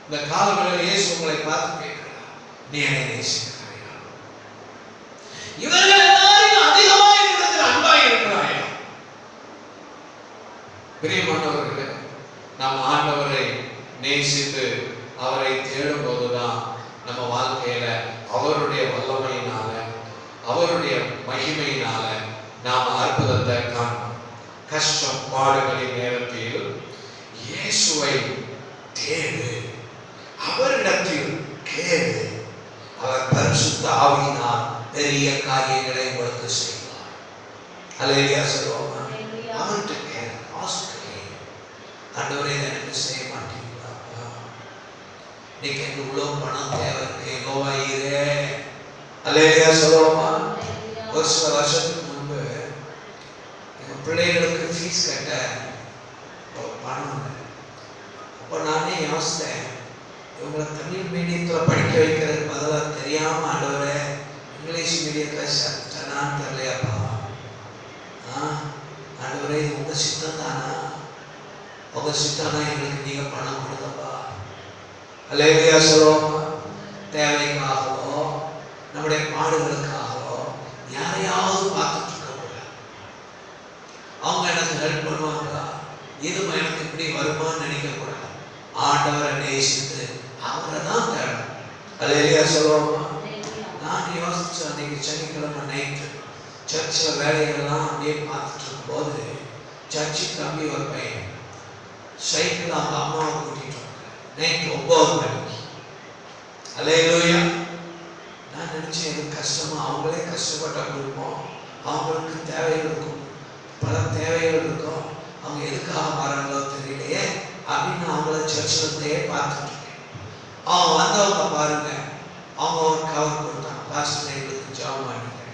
இந்த காலங்களில் இயேசு உங்களை பார்த்து கேட்கிறார், நீ என்னை நேசிக்கிறாயா? இவர்கள் எல்லாரும் அதிகமாக என்னிடத்தில் அன்பாய் இருக்கிறாயா? பிரியமானவர்களே, நாம் ஆண்டவரை நேசித்து அவரை தேடும் போதுதான் நம்ம வாழ்க்கையில அவருடைய வல்லமையினால, அவருடைய மகிமையினால நாம் அற்புதத்தை காண்போம். கஷ்டம் பாடுகளின் நேரத்தில் இயேசுவை தேடு, அவரிடத்தில் கேடு, அவர் பரிசுத்த ஆவியினால் பெரிய காரியங்களை உங்களுக்கு செய்வார். அல்லேலூயா சொல்லுவோமா? அவர்கிட்ட கேடு, ஆண்டவரே எனக்கு செய்ய மாட்டீங்களா? இன்னைக்கு எனக்கு இவ்வளவு பணம் தேவை இருக்கு, யெகோவாயிரே. அல்லேலூயா சொல்லுவோமா? ஒரு சில வருஷத்துக்கு முன்பு என் பிள்ளைகளுக்கு ஃபீஸ் கட்ட பணம் இல்லை. அப்போ நானே யோசித்தேன், இவங்களை தமிழ் மீடியத்தில் படிக்க வைக்கிறதுக்கு பதிலாக தெரியாமல் ஆண்டவரே இங்கிலீஷ் மீடியத்தில் சேர்த்தானான்னு தெரியலையாப்பா. ஆண்டவரே இது உங்கள் சித்தம் தானா? உங்க சித்தம்னா எங்களுக்கு நீங்க பணம் கொடுங்கப்பா. அல்லேலூயா சொல்லுவோமா? தேவைக்காகவோ நம்முடைய பாடுகளுக்காகவோ யாரையாவது பார்த்துட்டு இருக்க கூடாது. அவங்க எனக்கு ஹெல்ப் பண்ணுவாங்களா, இதுவும் எனக்கு இப்படி வருமானு நினைக்க கூடாது. ஆண்டவரை நேசித்து அவரை தான் தேடும். அல்லேலூயா சொல்லுவோமா? நான் யோசிச்சேன், அன்னைக்கு சனிக்கிழமை நைட்டு சர்ச்சில் வேலைகள்லாம் அப்படியே பார்த்துட்டு இருக்கும் போது சர்ச்சுக்கு தம்பி ஒரு பையன் சைக்கிள் அவங்க அம்மாவை கூட்டிட்டு நைட்டு 9 மணிக்கு. அல்லேலூயா. நான் நினைச்சேன், எது கஷ்டமா, அவங்களே கஷ்டப்பட்ட குடும்பம், அவங்களுக்கு தேவைகள் இருக்கும், பல தேவைகள் இருக்கும், அவங்க எதுக்காக வராங்களோ தெரியலையே அப்படின்னு அவங்கள சர்ச்சிலத்தையே பார்த்துட்டு இருக்கேன். அவங்க வந்தவங்க பாருங்க, அவங்க ஒரு கவர் கொடுத்தாங்க, பாஸ்டர் எங்களுக்கு ஜாப் பண்ணிட்டேன்.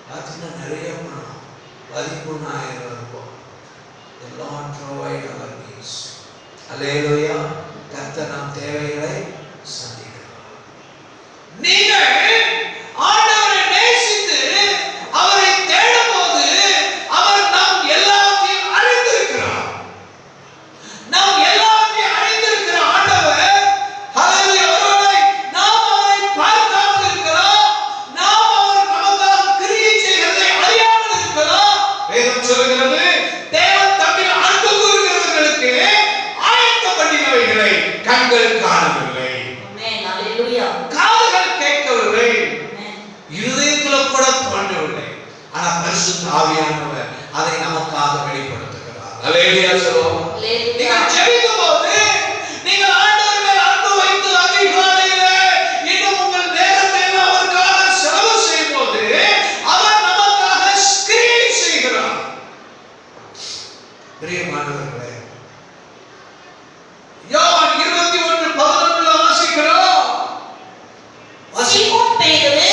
பார்த்தீங்கன்னா நிறைய பணம், 13,000 ரூபாய். The Lord provide our needs. அல்லேலூயா. கர்த்தர் நம் தேவைகளை சந்திக்கிறார். நீங்கள் ஆண்டவரை நேசித்து அவரை தேடும்போது அவர் நாம் எல்லாத்தையும் அறிந்திருக்கிறார். நாம் எல்லாத்தையும் அறிந்திருக்கிற ஆண்டவர், அல்லேலூயா, ஒருவேளை நாம் அவரை பார்க்காமல் இருக்கலாம், நாம் அவர் நமக்காக கிரியை செய்கிறதை அறியாமல் இருக்கலாம். வேதம் சொல்கிறது, தேவன் தம்மில் அன்பு கூறுகிறவர்களுக்கு ஆயத்த பண்ணினவைகளை கண்கள் காணவில்லை, காதுகள் கேட்கவில்லை, இருதயத்துல கூட தோன்றவில்லை. ஆனா பரிசுத்த ஆவியானவர் அதை நமக்காக வெளிப்படுத்துகிறார். அல்லேலூயா சொல்லுவோம். நீங்கள் ஜெபிக்கும் போது நீங்கள் ஆண்டவர் மேல் அன்பு வைத்து அதிகாலையிலே இன்னும் உங்கள் நேரத்தை அவருக்காக செலவு செய்யும் போது அவர் நமக்காக கிரியை செய்கிறார். பிரியமானவர்களே, யோவான் 21:11 வாசிக்கிறோம். சீமோன் பேதுரு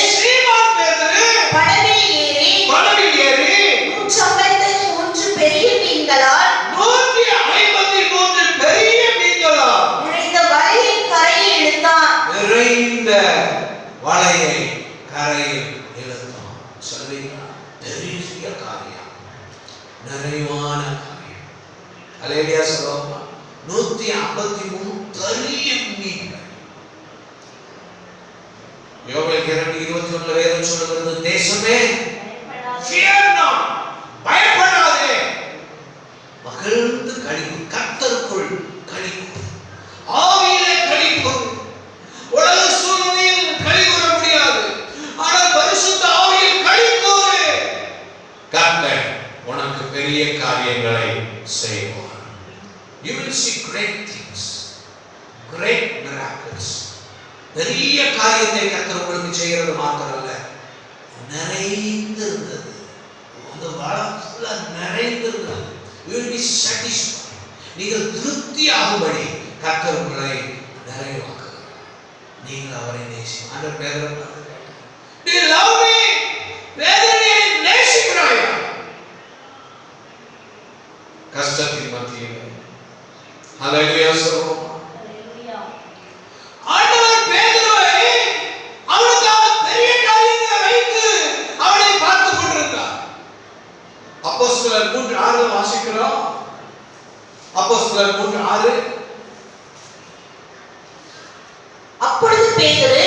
படகில் ஏறி 153 பெரிய மீன்களால் 153 பெரிய மீன்களால் நிறைந்த வலையை கரையில் இழுத்தான். நிறைந்த வலையை கரையில் இழுத்தான். சொல்வீங்களா? பெரிய காரியம், நிறைவான காரியம். அல்லேலூயா சொல்லுவோமா? 153 பெரிய மீன்கள். யோவேல் 2:21 வேதம் சொல்கிறது, தேசமே fear not, பயப்படாதே, மகிழ்ந்து களிப்பு, கர்த்தருக்குள் களிப்பு, ஆவியிலே களிப்பு. உலக சூழ்நிலையில் களி கூற முடியாது, ஆனால் பரிசுத்த ஆவியில் களி கூறு. கர்த்தர் உனக்கு பெரிய காரியங்களை செய்வார். You will see great things, great miracles. பெரிய காரியத்தை கர்த்தர் உங்களுக்கு செய்கிறது மாத்திரமல்ல, நிறைந்திருந்தது. அந்த வளம் ஃபுல்லா நிறைந்திருந்தது. You will be satisfied. நீங்கள் திருப்தியாகும்படி கர்த்தர் உங்களை நிறைவாக்குகிறார். நீங்கள் அவரை நேசிங்க. ஆண்டவர் பேதுருவை பார்த்து கேட்டார், Do you love me? பேதுருவை நேசிக்கிறாயா? கஷ்டத்தின் மத்தியில் ஹல்லேலூயா சொல்லுவோம். ஆண்டவர் பேதுருவை அவனுக்காக பெரிய காரியங்களை வைத்து அவனை பார்த்துக் கொண்டிருந்தார். அப்போஸ்தலர் 3:6 வாசிக்கிறோம். அப்போஸ்தலர் 3:6. அப்பொழுது பேதுரு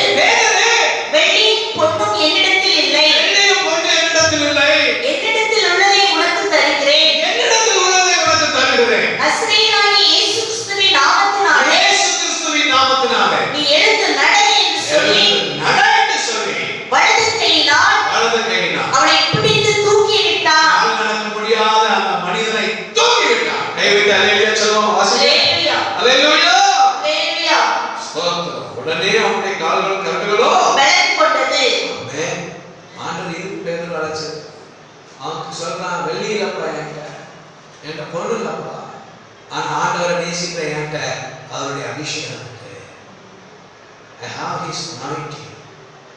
வெள்ளியும் பொன்னும் என்னிடத்தில் இல்லை, வெள்ளியும் பொன்னும் என்னிடத்தில் இல்லை, என்னிடத்தில் உள்ளதை உனக்கு தருகிறேன், என்னிடத்தில் உள்ளதை உனக்கு தருகிறேன். நசரேயனாகிய இயேசு கிறிஸ்துவின் நாமத்தினாலே இயேசு கிறிஸ்துவின் நாமத்தினாலே நீ எழுந்து நட என்று சொல்லி வலது கையினால் அவனை பிடித்து தூக்கி விட்டார். நடக்க முடியாத அந்த மனிதனை தூக்கி விட்டார். கைவிட்டு ஹல்லேலூயா சொல்லுவோம். வாசிங்க. ஹல்லேலூயா. ஹல்லேலூயா. ஸ்தோத்திரம். உடனே அவனுடைய கால்கள் கரங்களோ பலன் கொண்டது. ஆமென். ஆண்டவர் இருக்கு பேதுரு அழைச்சு அவனுக்கு சொல்றான், வெள்ளி இல்லப்பா என்கிட்ட பொண்ணு இல்லப்பா, ஆனா ஆண்டவரை நேசிக்கிற என்கிட்ட அவருடைய அபிஷேகம் இருக்கு. I have his anointing.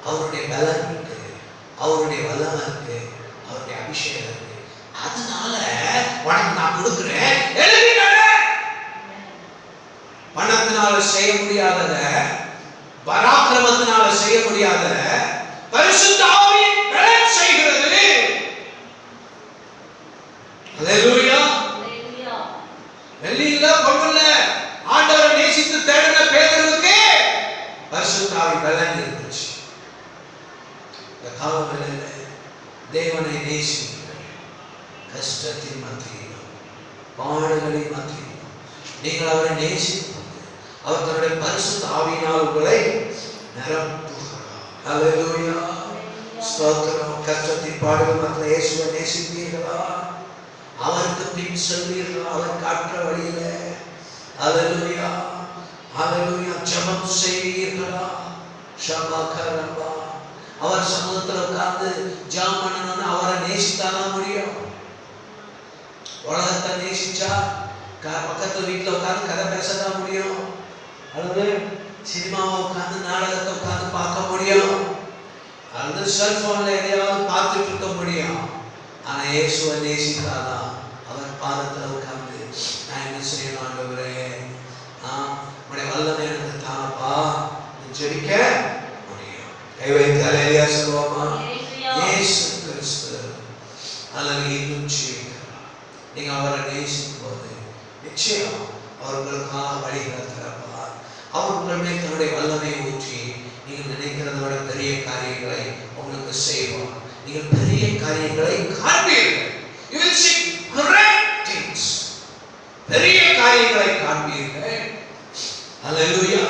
அவருடைய பலன் இருக்கு, அவருடைய வல்லமை இருக்கு, அவருடைய அபிஷேகம் இருக்கு. அதனால உனக்கு நான் கொடுக்கிறேன், எழுதி நட. பணத்தினால செய்ய முடியாதத, பராக்கிரமத்தினால செய்ய முடியாதத பரிசுத்த ஆவியின் பலன் செய்கிறது. ஹல்லேலூயா. ஹல்லேலூயா. வெள்ளி இல்ல பொன் இல்ல, ஆண்டவரை நேசித்து தேடின பேதுருவுக்கு பரிசுத்த ஆவி பலன் இருந்துச்சு. இந்த காலவெளியில தேவனை நேசிங்கள். கஷ்டத்தின் மத்தியிலும் பாடுகளின் மத்தியிலும் நீங்கள் அவரை நேசித்து அவர் தன்னுடைய பரிசுத்த ஆவியினால் உங்களை நிரப்புகிறார். ஹல்லேலூயா. ஸ்தோத்திரம். கஷ்டத்தின் பாடுகள் மத்தியில் இயேசுவை நேசிப்பீர்களா? அவருக்கு பின் செல்வீர்களா? அவர் காட்டுற வழியில? ஹல்லேலூயா. ஹல்லேலூயா. ஜெபம் செய்வீர்களா? ஷபகரபா. அவர் சமூகத்தில் உட்கார்ந்து ஜெபம் பண்ணணும்னு அவரை நேசித்தாதான் முடியும். உலகத்தை நேசிச்சா பக்கத்து வீட்டில் உட்கார்ந்து கதை பேசதான் முடியும், அல்லது சினிமாவை உட்கார்ந்து நாடகத்தை உட்கார்ந்து பார்க்க முடியும், அல்லது செல்போன்ல எதையாவது பார்த்துட்டு இருக்க முடியும். ஆனா இயேசுவை நேசித்தாதான் அவர் பாதத்தில் உட்கார்ந்து நான் என்ன செய்யணும் ஆண்டவரே, உடைய வல்லமை எனக்கு தானப்பா ஜெபிக்க முடியும். கை வைத்து ஹல்லேலூயா சொல்லுவோமா? இயேசு கிறிஸ்து அல்லது இன்னும் ஜீவிக்கிறார். நீங்க அவரை நேசிக்கும் போது நிச்சயம் அவர் உங்களுக்காக வழிகளை திறப்பார். அவர் உங்கள் மேல் தன்னுடைய வல்லமை ஊற்றி நீங்கள் நினைக்கிறத விட பெரிய காரியங்களை உங்களுக்கு செய்வார். நீங்கள் பெரிய காரியங்களை காண்பீர்கள். You will see great things. பெரிய காரியங்களை காண்பீர்கள். ஹல்லேலூயா.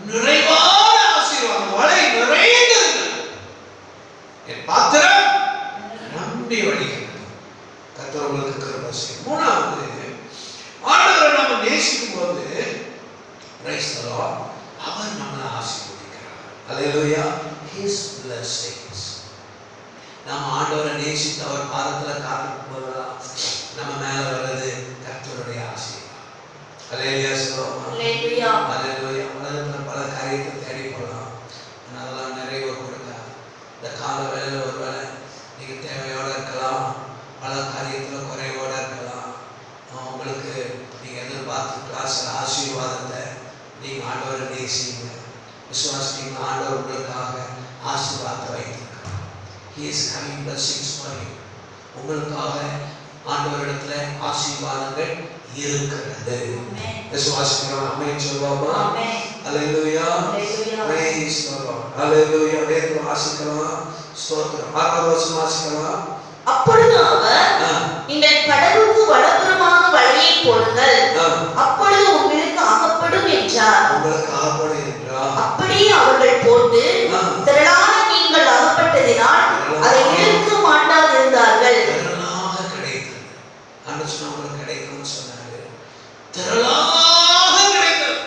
நிறைவான ஆசீர்வாதம் வலை நிறைந்திருக்கிறது. என் பாத்திரம் நம்பி வழிகிறது. கர்த்தர் உங்களுக்கு கிருபை செய்யும். மூணாவது, ஆண்டவரை நாம நேசிக்கும் போது praise the Lord, அவர் நம்மளை ஆசீர்வதிக்கிறார். ஹல்லேலூயா. His blessings. நாம ஆண்டவரை நேசித்து அவர் பாதத்தில் காத்துக்கும் போதுதான் நம்ம மேல வர்றது கர்த்தருடைய ஆசீர்வாதம். ஹல்லேலூயா சொல்லுவோமா? ஹல்லேலூயா. ஹல்லேலூயா. உலகத்தில் பல காரியத்தை தேடி போகலாம், அதெல்லாம் நிறைவு கொடுக்காது. இந்த கால வேலையில் ஒரு வேலை நீங்க தேவையோட இருக்கலாம், பல காரியத்தில் குறைவோட இருக்கலாம். உங்களுக்கு நீங்க எதிர்பார்த்து கிளாஸ் ஆசீர்வாதத்தை நீங்க ஆண்டவரை நேசிங்க, விசுவாசிங்க. ஆண்டவர் உங்களுக்காக ஆசீர்வாதத்தை வைத்திருக்கிறார். He is having blessings for you. உங்களுக்காக ஆண்டவரிடத்துல ஆசீர்வாதங்கள் இருக்கிறது. விசுவாசிக்கிறோம். ஆமென் சொல்லுவோமா? ஹல்லேலூயா. praise the Lord. ஹல்லேலூயா. வேதத்தை வாசிக்கலாம். ஸ்தோத்திரம். 6வது வசனம் வாசிக்கலாம். அப்பொழுது அவர் நீங்கள் கடவுளுக்கு வலப்புறமாக வலையை போடுங்கள், அப்பொழுது உங்களுக்கு அகப்படும் என்றார். உங்களுக்கு அகப்படும் என்றார். அப்படியே அவர்கள் போட்டு திரளான மீன்கள் அகப்பட்டதினால் அதை இழுக்க மாட்டாதிருந்தார்கள். திரளாக கிடைத்தது. ஆண்டவர் சொன்னா உங்களுக்கு கிடைக்கும்னு சொன்னாரு. திரளாக கிடைத்தது.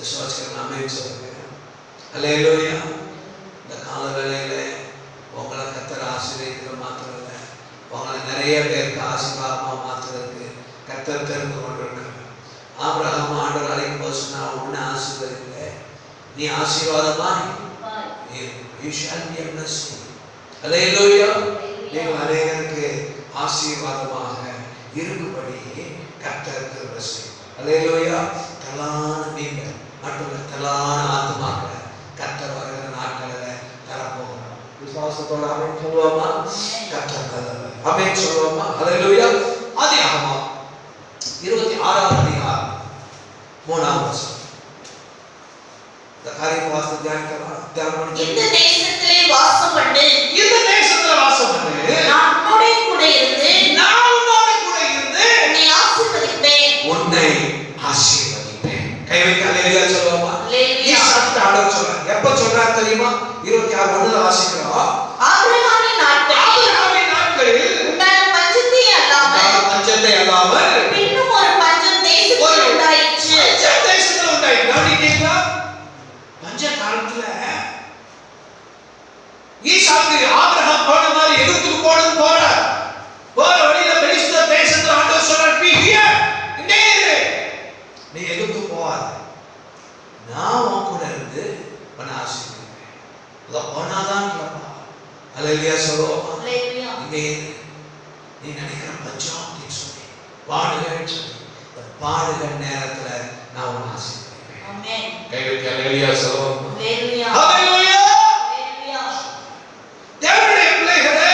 விசுவாசிக்கிற ஆமென் சொல்லுங்க. அல்லேலூயா. இந்த கால வேளையில உங்களை கர்த்தர் ஆசீர்வதிக்கிற மாத்திரம் இல்லை, உங்களை நிறைய பேருக்கு ஆசீர்வாதமா மாத்துறதுக்கு கர்த்தர் தெரிந்து கொண்டிருக்கிறார். ஆபிரகாம் ஆண்டவர் அழைக்கும் போது சொன்னா, உன்னை ஆசீர்வதிக்கல, நீ ஆசீர்வாதமா you shall be a blessing. அல்லேலூயா. நீங்கள் அநேகருக்கு ஆசீர்வாதமாக இருக்கும்படி கர்த்தர் கிருபை செய்வார். அல்லேலூயா. தலான நீங்கள் மட்டும் தலான ஆத்துமாக்களை கர்த்தர் வருகிற நாட்களில் தரப்போகிறார். விசுவாசத்தோட ஆமென் சொல்லுவோமா? கர்த்தர் நல்லவர். ஆமென் சொல்லுவோமா? அல்லேலூயா. ஆதியாகமம் 26ஆம் அதிகாரம் 3ஆம் வசனம். இந்த காரியம் வாசித்து தியானம் இந்த தேசத்திலே வாசம் பண்ணு, இந்த தேசத்துல வாசம் பண்ணு, நான் உன்னோட கூட இருந்து உன்னை ஆசீர்வதிப்பேன். உன்னை ஆசீர்வதிப்பேன். கை வைக்க அல்லேலூயா சொல்லுவோமா? அல்லேலூயா. ஈசாக்கு ஆண்டவர் சொல்றார். எப்ப சொல்றார் தெரியுமா? 26:1 வாசிக்கிறோம். ஆபிரகாமின் நாட்களில் உண்டான பஞ்சத்தை அல்லாமல் பின்னும் ஒரு பஞ்சம் தேசத்தில் உண்டாயிற்று. தேசத்துல உண்டாயிற்று. கவனிக்கிறீங்களா? பஞ்ச காலத்துல ஈசாக்கு ஆபிரகாம் போன மாதிரி எகிப்துக்கு போறார். போற வழியில பெலிஸ்தீன தேசத்துல ஆண்டவர் சொல்றார், "பி ஹியர், இங்கே இரு. நீ எகிப்துக்கு போகாத. நான் உன் கூட இருந்து உன்னை ஆசீர்வதிப்பேன்." அத போனாதான் இல்லப்பா. அல்லேலூயா சொல்லுவோம். அல்லேலூயா. இங்கே இரு. நீ நினைக்கிற பஞ்சம் அப்படின்னு சொல்லி பாடுகள்னு சொல்லி இந்த பாடுகள் நேரத்துல நான் உன்னை ஆசீர்வதிப்பேன். ஆமென். கை வைக்க அல்லேலூயா சொல்லுவோம். அல்லேலூயா. அல்லேலூயா. அல்லேலூயா. தேவனுடைய பிள்ளைகளே,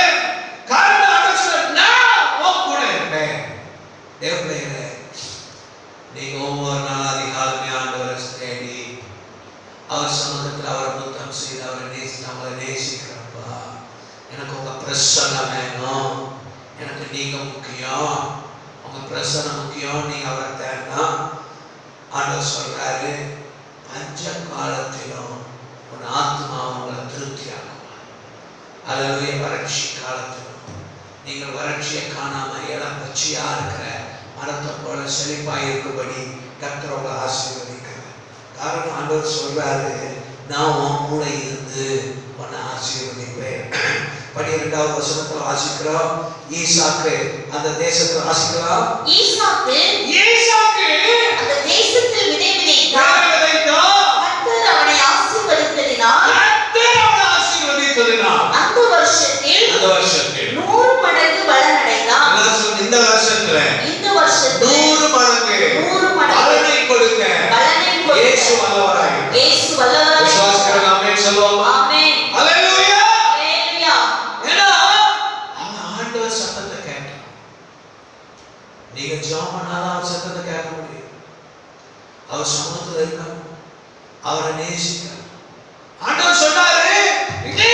காரணம் ஆண்டவர் சொல்றார், நான் உன் கூட இருப்பேன். தேவ பிள்ளைகளே, நீங்க ஒவ்வொரு நாள் அதிகாலமே ஆண்டவரை தேடி அவர் சமூகத்தில் அவரை முத்தம் செய்து அவரை நம்மளை நேசிக்கிறப்பா, எனக்கு உங்க பிரசன்னம் வேணும், எனக்கு நீங்க முக்கியம், உங்க பிரசன்னம் முக்கியம், நீங்க அவரை தேடினா ஆண்டவர் சொல்றாரு, பஞ்ச காலத்திலும் உன் ஆத்மா உங்களை திருப்தி ஆகுமா. அல்லது வறட்சி காலத்திலும் நீங்கள் வறட்சியை காணாம இடம் பச்சையா இருக்கிற மரத்தை போல செழிப்பாய் இருக்கும்படி கர்த்தர் உங்களை ஆசீர்வதிக்கிறார். காரணம் ஆண்டவர் சொல்றாரு, நான் உன் கூட இருந்து உன்னை ஆசீர்வதிப்பேன். 12வது வசனத்துல வாசிக்கிறோம். ஈசாக்கு அந்த தேசத்துல வாசிக்கிறோம். ஈசாக்கு அந்த தேசத்தில் விதை விதைத்தான். கர்த்தர் அவனை ஆசீர்வதித்ததினால் அந்த வருஷத்தில் 100 மடங்கு பலனடைந்தான். இந்த வருஷத்துல 100 மடங்கு பலனை கொடுக்க பலனை கொடுக்க இயேசு வல்லவராய். இயேசு வல்லவராய். விசுவாசிக்கிறவங்க ஆமென் சொல்லுவோமா? ஆமென். அல்லேலூயா. அல்லேலூயா. ஏன்னா அவன் ஆண்டவர் சத்தத்தை கேட்டான். நீங்க ஜெபம் பண்ணாதான் அவர் சத்தத்தை கேட்க முடியும். அவர் சமூகத்துல இருக்கணும், அவரை நேசிக்கணும். ஆண்டவர் சொன்னாரு, இங்கே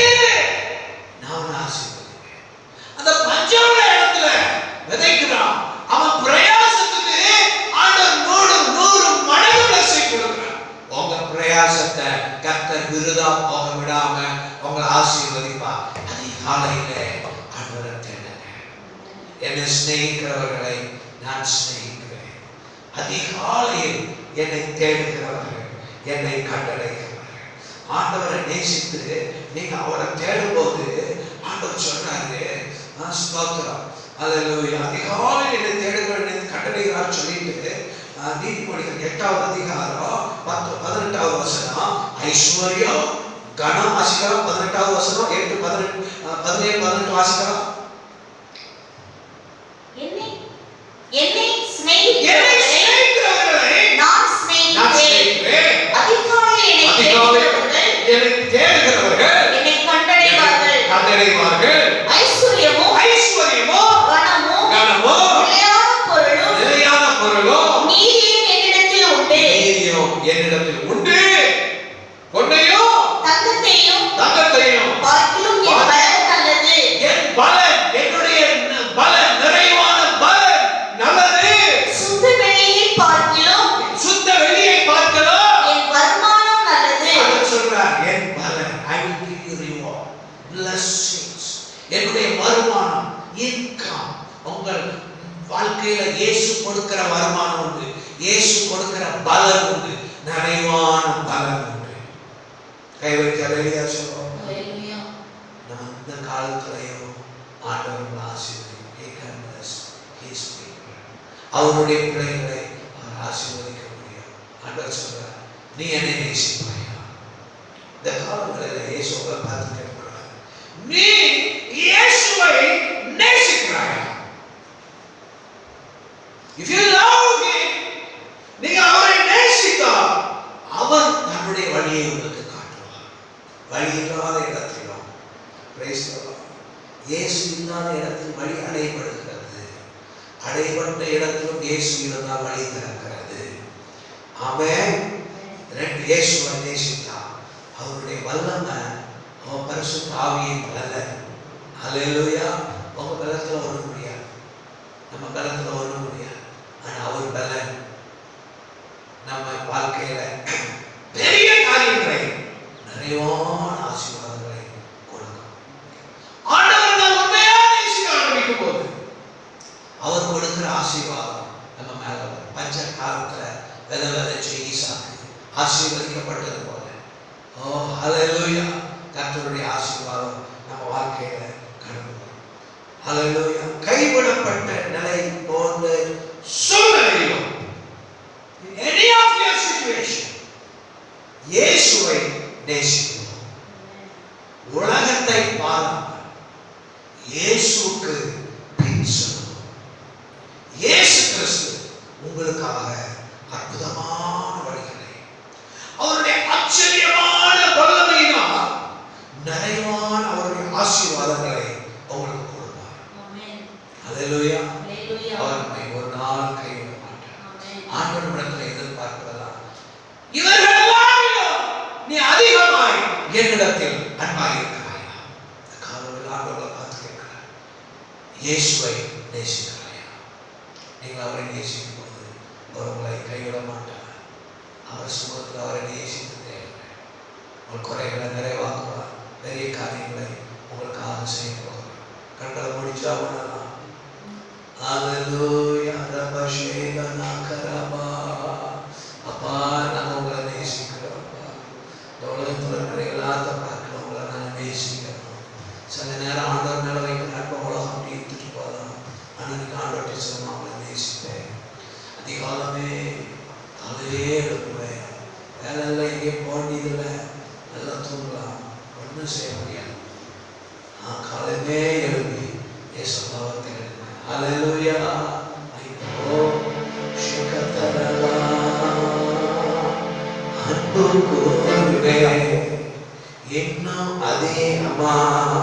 நான் உன்னை ஆசீர்வதிப்பேன். அந்த பஞ்சமுள்ள இடத்துல விதைக்கிறான். அவன் பிரயாசத்துக்கு ஆண்டவர் 100 மடங்கு blessing கொடுக்கிறார். உங்க பிரயாசத்தை கர்த்தர் விருதா போக விடாம உங்களை ஆசீர்வதிப்பா. அதிகாலையில ஆண்டவரை தேடுங்க. என்னை சிநேகிக்கிறவர்களை நான் சிநேகிக்கிறேன். அதிகாலையில் என்னை தேடுகிறவர்கள் என்னை கண்டடைகிறவர்கள். ஆண்டவரை நேசித்து நீங்க அவரை தேடும்போது ஆண்டவர் சொல்றாரு, ஸ்தோத்திரம், அல்லேலூயா, அதிகாலையில் என்னை தேடுகிறவர்கள் கண்டடைகிறார் சொல்லிட்டு நீதிமொழிகள் 8வது அதிகாரம் 18வது வசனம், ஐஸ்வர்யம் கனம் வாசிக்கலாம். 18வது வசனம் 8, 17, 18 வாசிக்கலாம். என்னை சிநேகிக்கிறவர்களை நான் சிநேகிப்பேன். அதிகாலையில் என்னை தேடுகிறவர்கள் என்னை கண்டடைவார்கள். ஐஸ்வர்யமும் கனமும் நிலையான பொருளும் நீதியும் என்னிடத்தில் உண்டு. பொன்னையும் தங்கத்தையும் பார்க்கிலும் என் பலன் நல்லது. என் பலன், என்னுடைய பலன், நிறைவான பலன் நல்லது. சுத்த வெளியை பார்க்கிலும் என் வருமானம் நல்லது. அவர் சொல்றார், என் பலன், I will give you reward, blessings. என்னுடைய வருமானம், இன்கம், உங்கள் வாழ்க்கையில இயேசு கொடுக்கிற வருமானம் உண்டு, இயேசு கொடுக்கிற பலன் உண்டு. நிறைவான பலன் உண்டு. கை வைக்க அலையா சொல்லுவோம். நம்ம இந்த காலத்திலையும் ஆண்டவர் ஆசீர்வதிக்க அவருடைய பிள்ளைகளை அவர் ஆசீர்வதிக்க முடியும். ஆண்டவர் சொல்றார், நீ என்னை நேசிப்பாயா? இந்த காலங்களில் இயேசுவை பார்த்து கேட்கிறார், நீ இயேசுவை நேசிக்கிறாயா? If you love him, நீங்க அவரை நேசித்தால் அவர் தன்னுடைய வழியை உங்களுக்கு காட்டுவார். வழி இல்லாத இடத்திலும் praise the Lord. இயேசு இல்லாத இடத்தில் வழி அடைபடுகிறது. அடைபட்ட இடத்திலும் இயேசு இருந்தால் வழி திறக்கிறது. ஆமென். ரெண்டு இயேசுவை நேசித்தால் அவருடைய வல்லமை அவன் பரிசுத்த ஆவியின் பலன். ஹல்லேலூயா. உங்க பலத்துல ஒண்ணு முடியாது, நம்ம பலத்துல ஒண்ணு முடியாது. ஆனா அவர் பலன் நம்ம வாழ்க்கையில பெரிய காரியங்களை நிறைவான ஆசீர்வாதங்களை கொடுக்கும். ஆண்டவர் நாம் உண்மையா நேசிக்க ஆரம்பிக்கும் போது அவர் கொடுக்கிற ஆசீர்வாதம் நம்ம மேல வரும். பஞ்ச காலத்துல விதைச்ச ஈசாக்கு ஆசீர்வதிக்கப்பட்டது போல, ஓ ஹல்லேலூயா, கர்த்தருடைய ஆசீர்வாதம் நம்ம வாழ்க்கையில கடந்து வரும். ஹல்லேலூயா. கைவிடப்பட்ட நிலை போன்ற சூழ்நிலையிலும் any of your situation இயேசுவை நேசிக்கிறோம். உலகத்தை பாராமல் இயேசுவுக்கு பின் செல்லுவோம். இயேசு கிறிஸ்து உங்களுக்காக அற்புதமான வழிகளை, அவருடைய ஆச்சரியமான வல்லமையினால் நிறைவான அவருடைய ஆசீர்வாதங்களை உங்களுக்கு கொடுப்பார். ஹல்லேலூயா. அவர் நம்மை ஒரு நாள் கைவிட மாட்டார். ஆண்டவரிடத்தில் எதிர்பார்க்கிறதா, இவர்கள் எல்லாரும் நீ அதிகமாய் என்னிடத்தில் அன்பாய் இருக்கிறாயா? இந்த காலையில் ஆண்டவரை பார்த்து கேட்கிறார், இயேசுவை நேசிக்கிறாயா? நீங்கள் அவரை நேசிக்கும் போது அவர் உங்களை கைவிட மாட்டார். அவர் சுமத்தில் அவரை நேசித்து தேவை உங்கள் குறைகளை நிறைவாக்குவார். பெரிய காரியங்களை உங்களுக்காக செய்ய போகிறார். கண்களை முடிச்சா பண்ணலாம். ஹல்லேலூயா. ரபஷேகனா கரபா. அப்பா, நாங்கள் உங்களை நேசிக்கிறோம். இந்த உலகத்தில் இருக்கிற எல்லாத்தையும் பார்க்கிறோம், உங்களை நாங்கள் நேசிக்கிறோம். சில நேரம் ஆண்டவர் மேலே வைக்கிற அன்பை உலகம் அப்படி எடுத்துட்டு போகலாம். அன்னைக்கு ஆண்டவர்கிட்ட சொன்ன அவங்களை நேசிப்பேன். அதிகாலமே காலையே எழுப்புவேன். வேலை இல்லை, எங்கேயும் போக வேண்டியதில்லை, நல்லா தூங்கலாம், ஒன்றும் செய்ய முடியாது. நான் காலையிலே எழுப்பி ஏசப்பாவை தேடுவேன். ஹல்லேலூயா. ஐயோ ஷிகதரலா அன்பு கூறுவேன், இன்னும் அதிகமாய்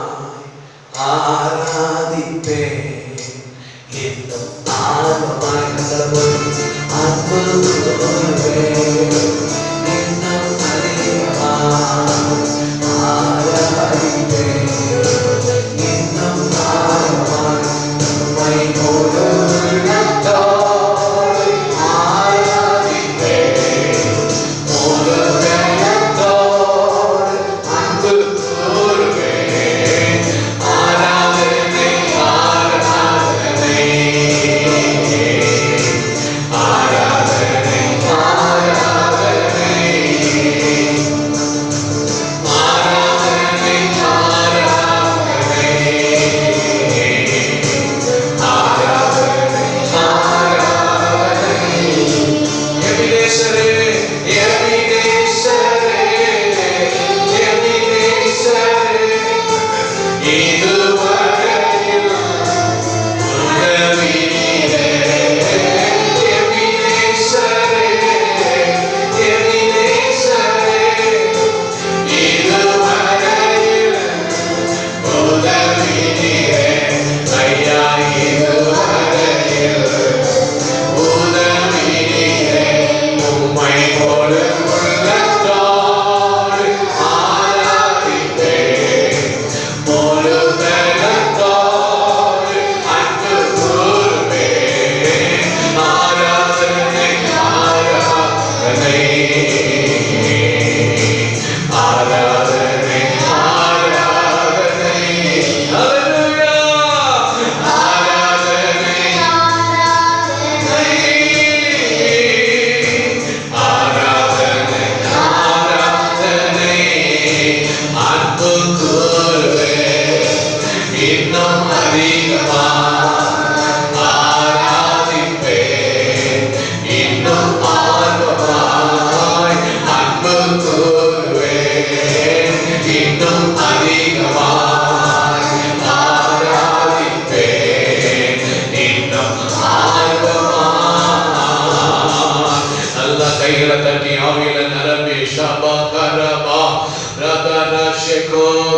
ஆராதிப்பேன். இன்னும் ஆர்வமாய் அன்பு கூறுவேன், இன்னும் அதிகமாய் ஆராதிப்பேன். இன்னும் ஆர்வமாய் உம்மை முழு உள்ளத்தோடு ஆராதிப்பேன். முழு உள்ளத்தோடு அன்பு கூறுவேன். ஆராதனை ஆராதனை ஆராதனை ஆராதனை ஆராதனை ஆராதனை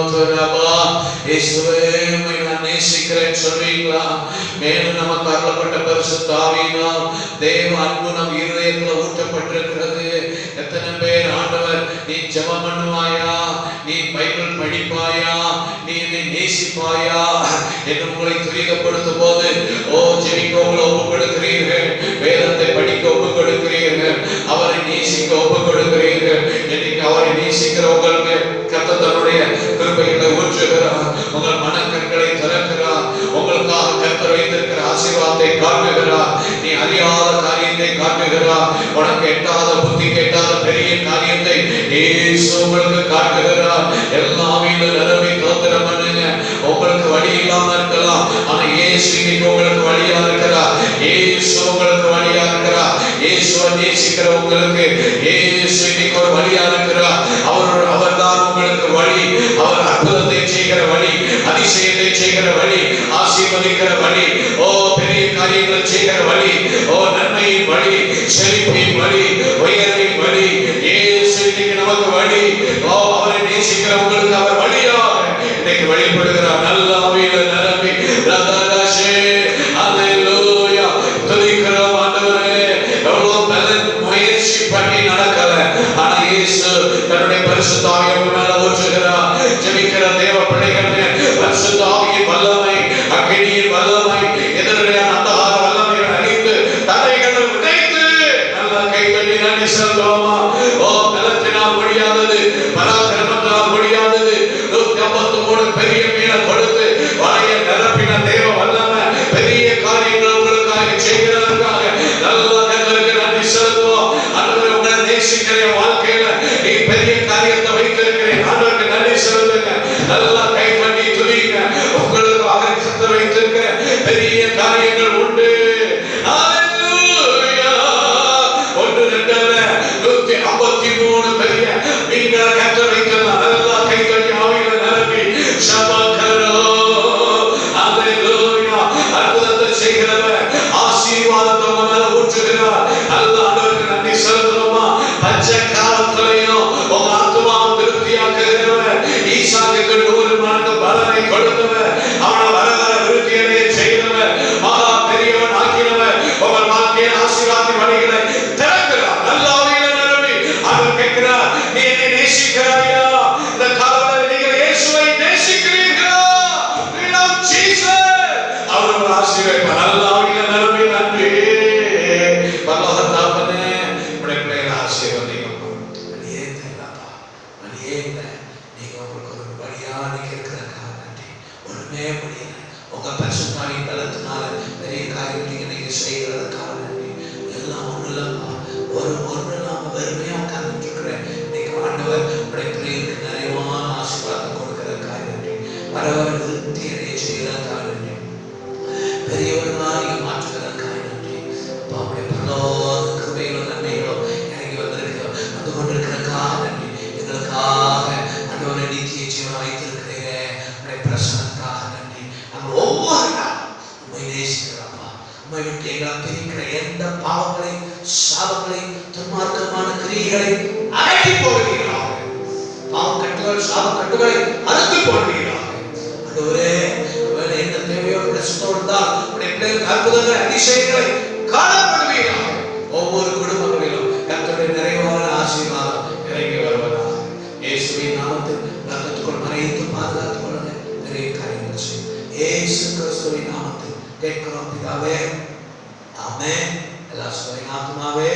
ஸ்தோத்திரப்பா. இயேசுவே உம்மை நான் நேசிக்கிறேன் சொல்வீங்களா? மேலும் நமக்கு அருளப்பட்ட பரிசுத்த ஆவியினால் தேவ அன்பு நம் இருதயத்தில் ஊற்றப்பட்டிருக்கிறது. எத்தனை பேர் ஆண்டவர் நீ ஜெபம் பண்ணுவாயா, நீ பைபிள் படிப்பாயா, நீ என்னை நேசிப்பாயா என்று உங்களை துரிதப்படுத்தும் போது ஜெபிக்க உங்களை ஒப்புக் கொடுக்கிறீர்கள், வேதத்தை படிக்க ஒப்புக் கொடுக்கிறீர்கள், அவரை நேசிக்க ஒப்புக் கொடுக்கிறீர்கள். இன்னைக்கு அவரை நேசிக்கிற உங்களுக்கு கர்த்தர் தன்னுடைய கிருபைகளை ஊற்றுகிறார், உங்கள் மனக்கண்களை திறக்கிறார், உங்களுக்காக கர்த்தர் வைத்திருக்கிற ஆசீர்வாதத்தை காட்டுகிறார், நீ அறியாத காரியத்தை காட்டுகிறார், உனக்கு எட்டாத புத்தி கேட்டாத பெரிய காரியத்தை இயேசு உங்களுக்கு காட்டுகிறார். எல்லாமே நிரம்பி தோத்திரம் பண்ணுங்க. உங்களுக்கு வழி இல்லாம இருக்கலாம், ஆனா இயேசு இன்னைக்கு உங்களுக்கு வழியா இருக்கிறார். இயேசு உங்களுக்கு வழியா இருக்கிறார். இயேசுவை நேசிக்கிற உங்களுக்கு இயேசு இன்னைக்கு ஒரு வழியா இருக்கிறார். அவர்தான் உங்களுக்கு வழி. அவர் அற்புதத்தை செய்கிற வழி, அதிசயத்தை செய்கிற வழி, ஆசீர்வதிக்கிற வழி, பெரிய காரியங்களை செய்கிற வழி, நன்மையின் வழி, செழிப்பின் வழி, உயர்வின் வழி. இயேசு இன்னைக்கு நமக்கு வழி. அவரை நேசிக்கிற உங்களுக்கு அவர் வழியாக இன்னைக்கு வெளிப்படுகிறார். நல்ல ஆவியில நிரம்பி ரதரஷே அல்லேலூயா துதிக்கிறோம். ஆண்டவரே, எவ்வளவு பலன் முயற்சி பண்ணி நடக்கல, ஆனா இயேசு தன்னுடைய பரிசுத்த ஆவியை மேல ஊற்றுகிறார். ஜெபிக்கிற தேவ பிள்ளைகளே, பரிசுத்த ஆவியின் வல்லமை, அக்கினியின் வல்லமை, எதிரியான அந்தகார வல்லமைகளை அழித்து தடைகளை உடைத்து நல்ல கைத்தட்டி நன்றி செலுத்துவோமா? பலத்தினால் முடியாதது, பராக்கிரமத்தால் முடியாதது, 153 பெரிய மீனை கொடுத்து வலையை நிரப்பின தேவ வல்லமை பெரிய காரியங்கள் உங்களுக்காக செய்கிறதற்காக நல்ல கர்த்தருக்கு நன்றி செலுத்துவோம். ஆண்டவரே, உங்களை நேசிக்கிற வாழ்க்கையில நீ பெரிய காரியத்தை வைத்திருக்கிறேன். ஆண்டவருக்கு நன்றி செலுத்துங்க. நல்லா கை தட்டி துதிங்க. உங்களுக்காக கர்த்தர் வைத்திருக்கிற பெரிய காரியங்கள் உண்டு. ஹalleluya. 1 2 153 பெரிய மீன்களை கர்த்தர் வைத்திருந்தார். நல்லா கை தட்டி ஆவியில நிரப்பி சபக்கரோ. ஹalleluya. அற்புதத்தை செய்கிறவர், ஆசீர்வாதத்தை உங்க மேல ஊற்றுகிறார். நல்ல ஆண்டவருக்கு நன்றி செலுத்துறோமா? பச்சை காலத்திலையும் உங்க ஆத்துமாவை திருப்தியாக்குகிறவர், ஈசாக்குக்கு 100 மடங்கு பலனை கொடுத்தவர், அவனை வரவர விருத்தியடைய செய்தவர், மகா பெரியவன் ஆக்கினவர், உங்கள் வாழ்க்கையின் ஆசீர்வாத வழிகளை திறக்கிறார். நல்ல ஆவியில நிரம்பி அவர் கேட்கிறார், நீ என்னை நேசிக்கிறாயா? இந்த காலவரை நீங்கள் இயேசுவை நேசிக்கிறீர்களா? We love Jesus. அவர் உங்களை ஆசீர்வதிப்பார். நல்ல ஆவியில நிரம்பி நன்றி. பரலோக தகப்பனே, உம்முடைய பிள்ளைகளை ஆசீர்வதிங்கப்பா. வழியே தெரியலப்பா, வழியே இல்லை. நீங்க உங்களுக்கு ஒரு வழியா நீங்க இருக்கிறதுக்காக நன்றி. ஒண்ணுமே முடியல, உங்க பரிசுத்தாவின் பலத்தினால பெரிய காரியம் நீங்க செய்கிறதுக்காக நன்றி. எல்லாம் ஒண்ணு இல்லப்பா, ஒண்ணு இல்லாம வெறுமையா உட்கார்ந்துட்டு இருக்கிறேன். இன்னைக்கு ஆண்டவர் உடைய பிள்ளைகளுக்கு நிறைவான ஆசீர்வாதம் கொடுக்கிறதுக்காக நன்றி. வரவர விருத்தி அடைய செய்கிறதுக்காக நன்றி. பெரியவர்களாக நீங்க மாற்றுகிறதுக்காக நன்றி. அப்பா, உடைய பரலோக கிருபைகளும் நன்மைகளும் இறங்கி வந்து கொண்டிருக்கிறதுக்காக நன்றி. எங்களுக்காக ஆண்டவரை நித்திய ஜீவனை வைத்திருக்கிறீங்க. உடைய பிரசனத்துக்காக நன்றி. நாங்கள் ஒவ்வொரு நாளும் உண்மை நேசிக்கிறோம்ப்பா. உண்மை விட்டு எங்களை பிரிக்கிற எந்த பாவங்களை, சாபங்களை, துன்மார்க்கமான கிரியைகளை அகற்றி போடுவீர்களாக. பாவம் கட்டுகள், சாப கட்டுகளை அறுத்து போடுவீர்களாக. ஆண்டவரே, என்ன தேவையோடு இருந்தால் உடைய பிள்ளைகளுக்கு அற்புதங்கள், அதிசயங்களை காணப்படுவீர்களாக. ஒவ்வொரு குடும்பங்களிலும் கர்த்தருடைய நிறைவான ஆசீர்வாதம் இறங்கி வருவதாக. இயேசுவின் நாமத்தில் ரத்தத்துக்குள் மறைத்து பாதுகாத்துக் கொள்ளுங்க. நிறைய காரியங்கள் செய்யும். இயேசு கிறிஸ்துவின் நாமத்தில் கேட்கிறோம் பிதாவே, ஆமென். எல்லா சொல்லுங்க, ஆத்துமாவே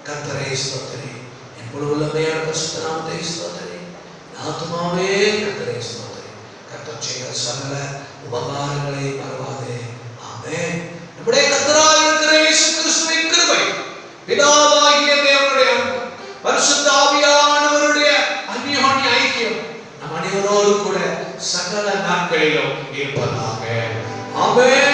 கர்த்தரை ஸ்தோத்திரி, என் முழு உள்ளமையான பரிசுத்த நாமத்தை ஸ்தோத்திரி. ஆத்துமாவே கர்த்தரை ஸ்தோத்திரி. கர்த்தர் செய்கிற சகல உபகாரங்களை மறவாதே. ஆமென். நம்முடைய கர்த்தராய் இருக்கிற இயேசு கிறிஸ்துவின் கிருபை, பிதாவாகிய தேவனுடைய அன்பு, பரிசுத்த ஆவியானவருடைய அன்யோன்ய ஐக்கியம் நம் அனைவரோடு கூட சகல நாட்களிலும் இருப்பதாக. ஆமென்.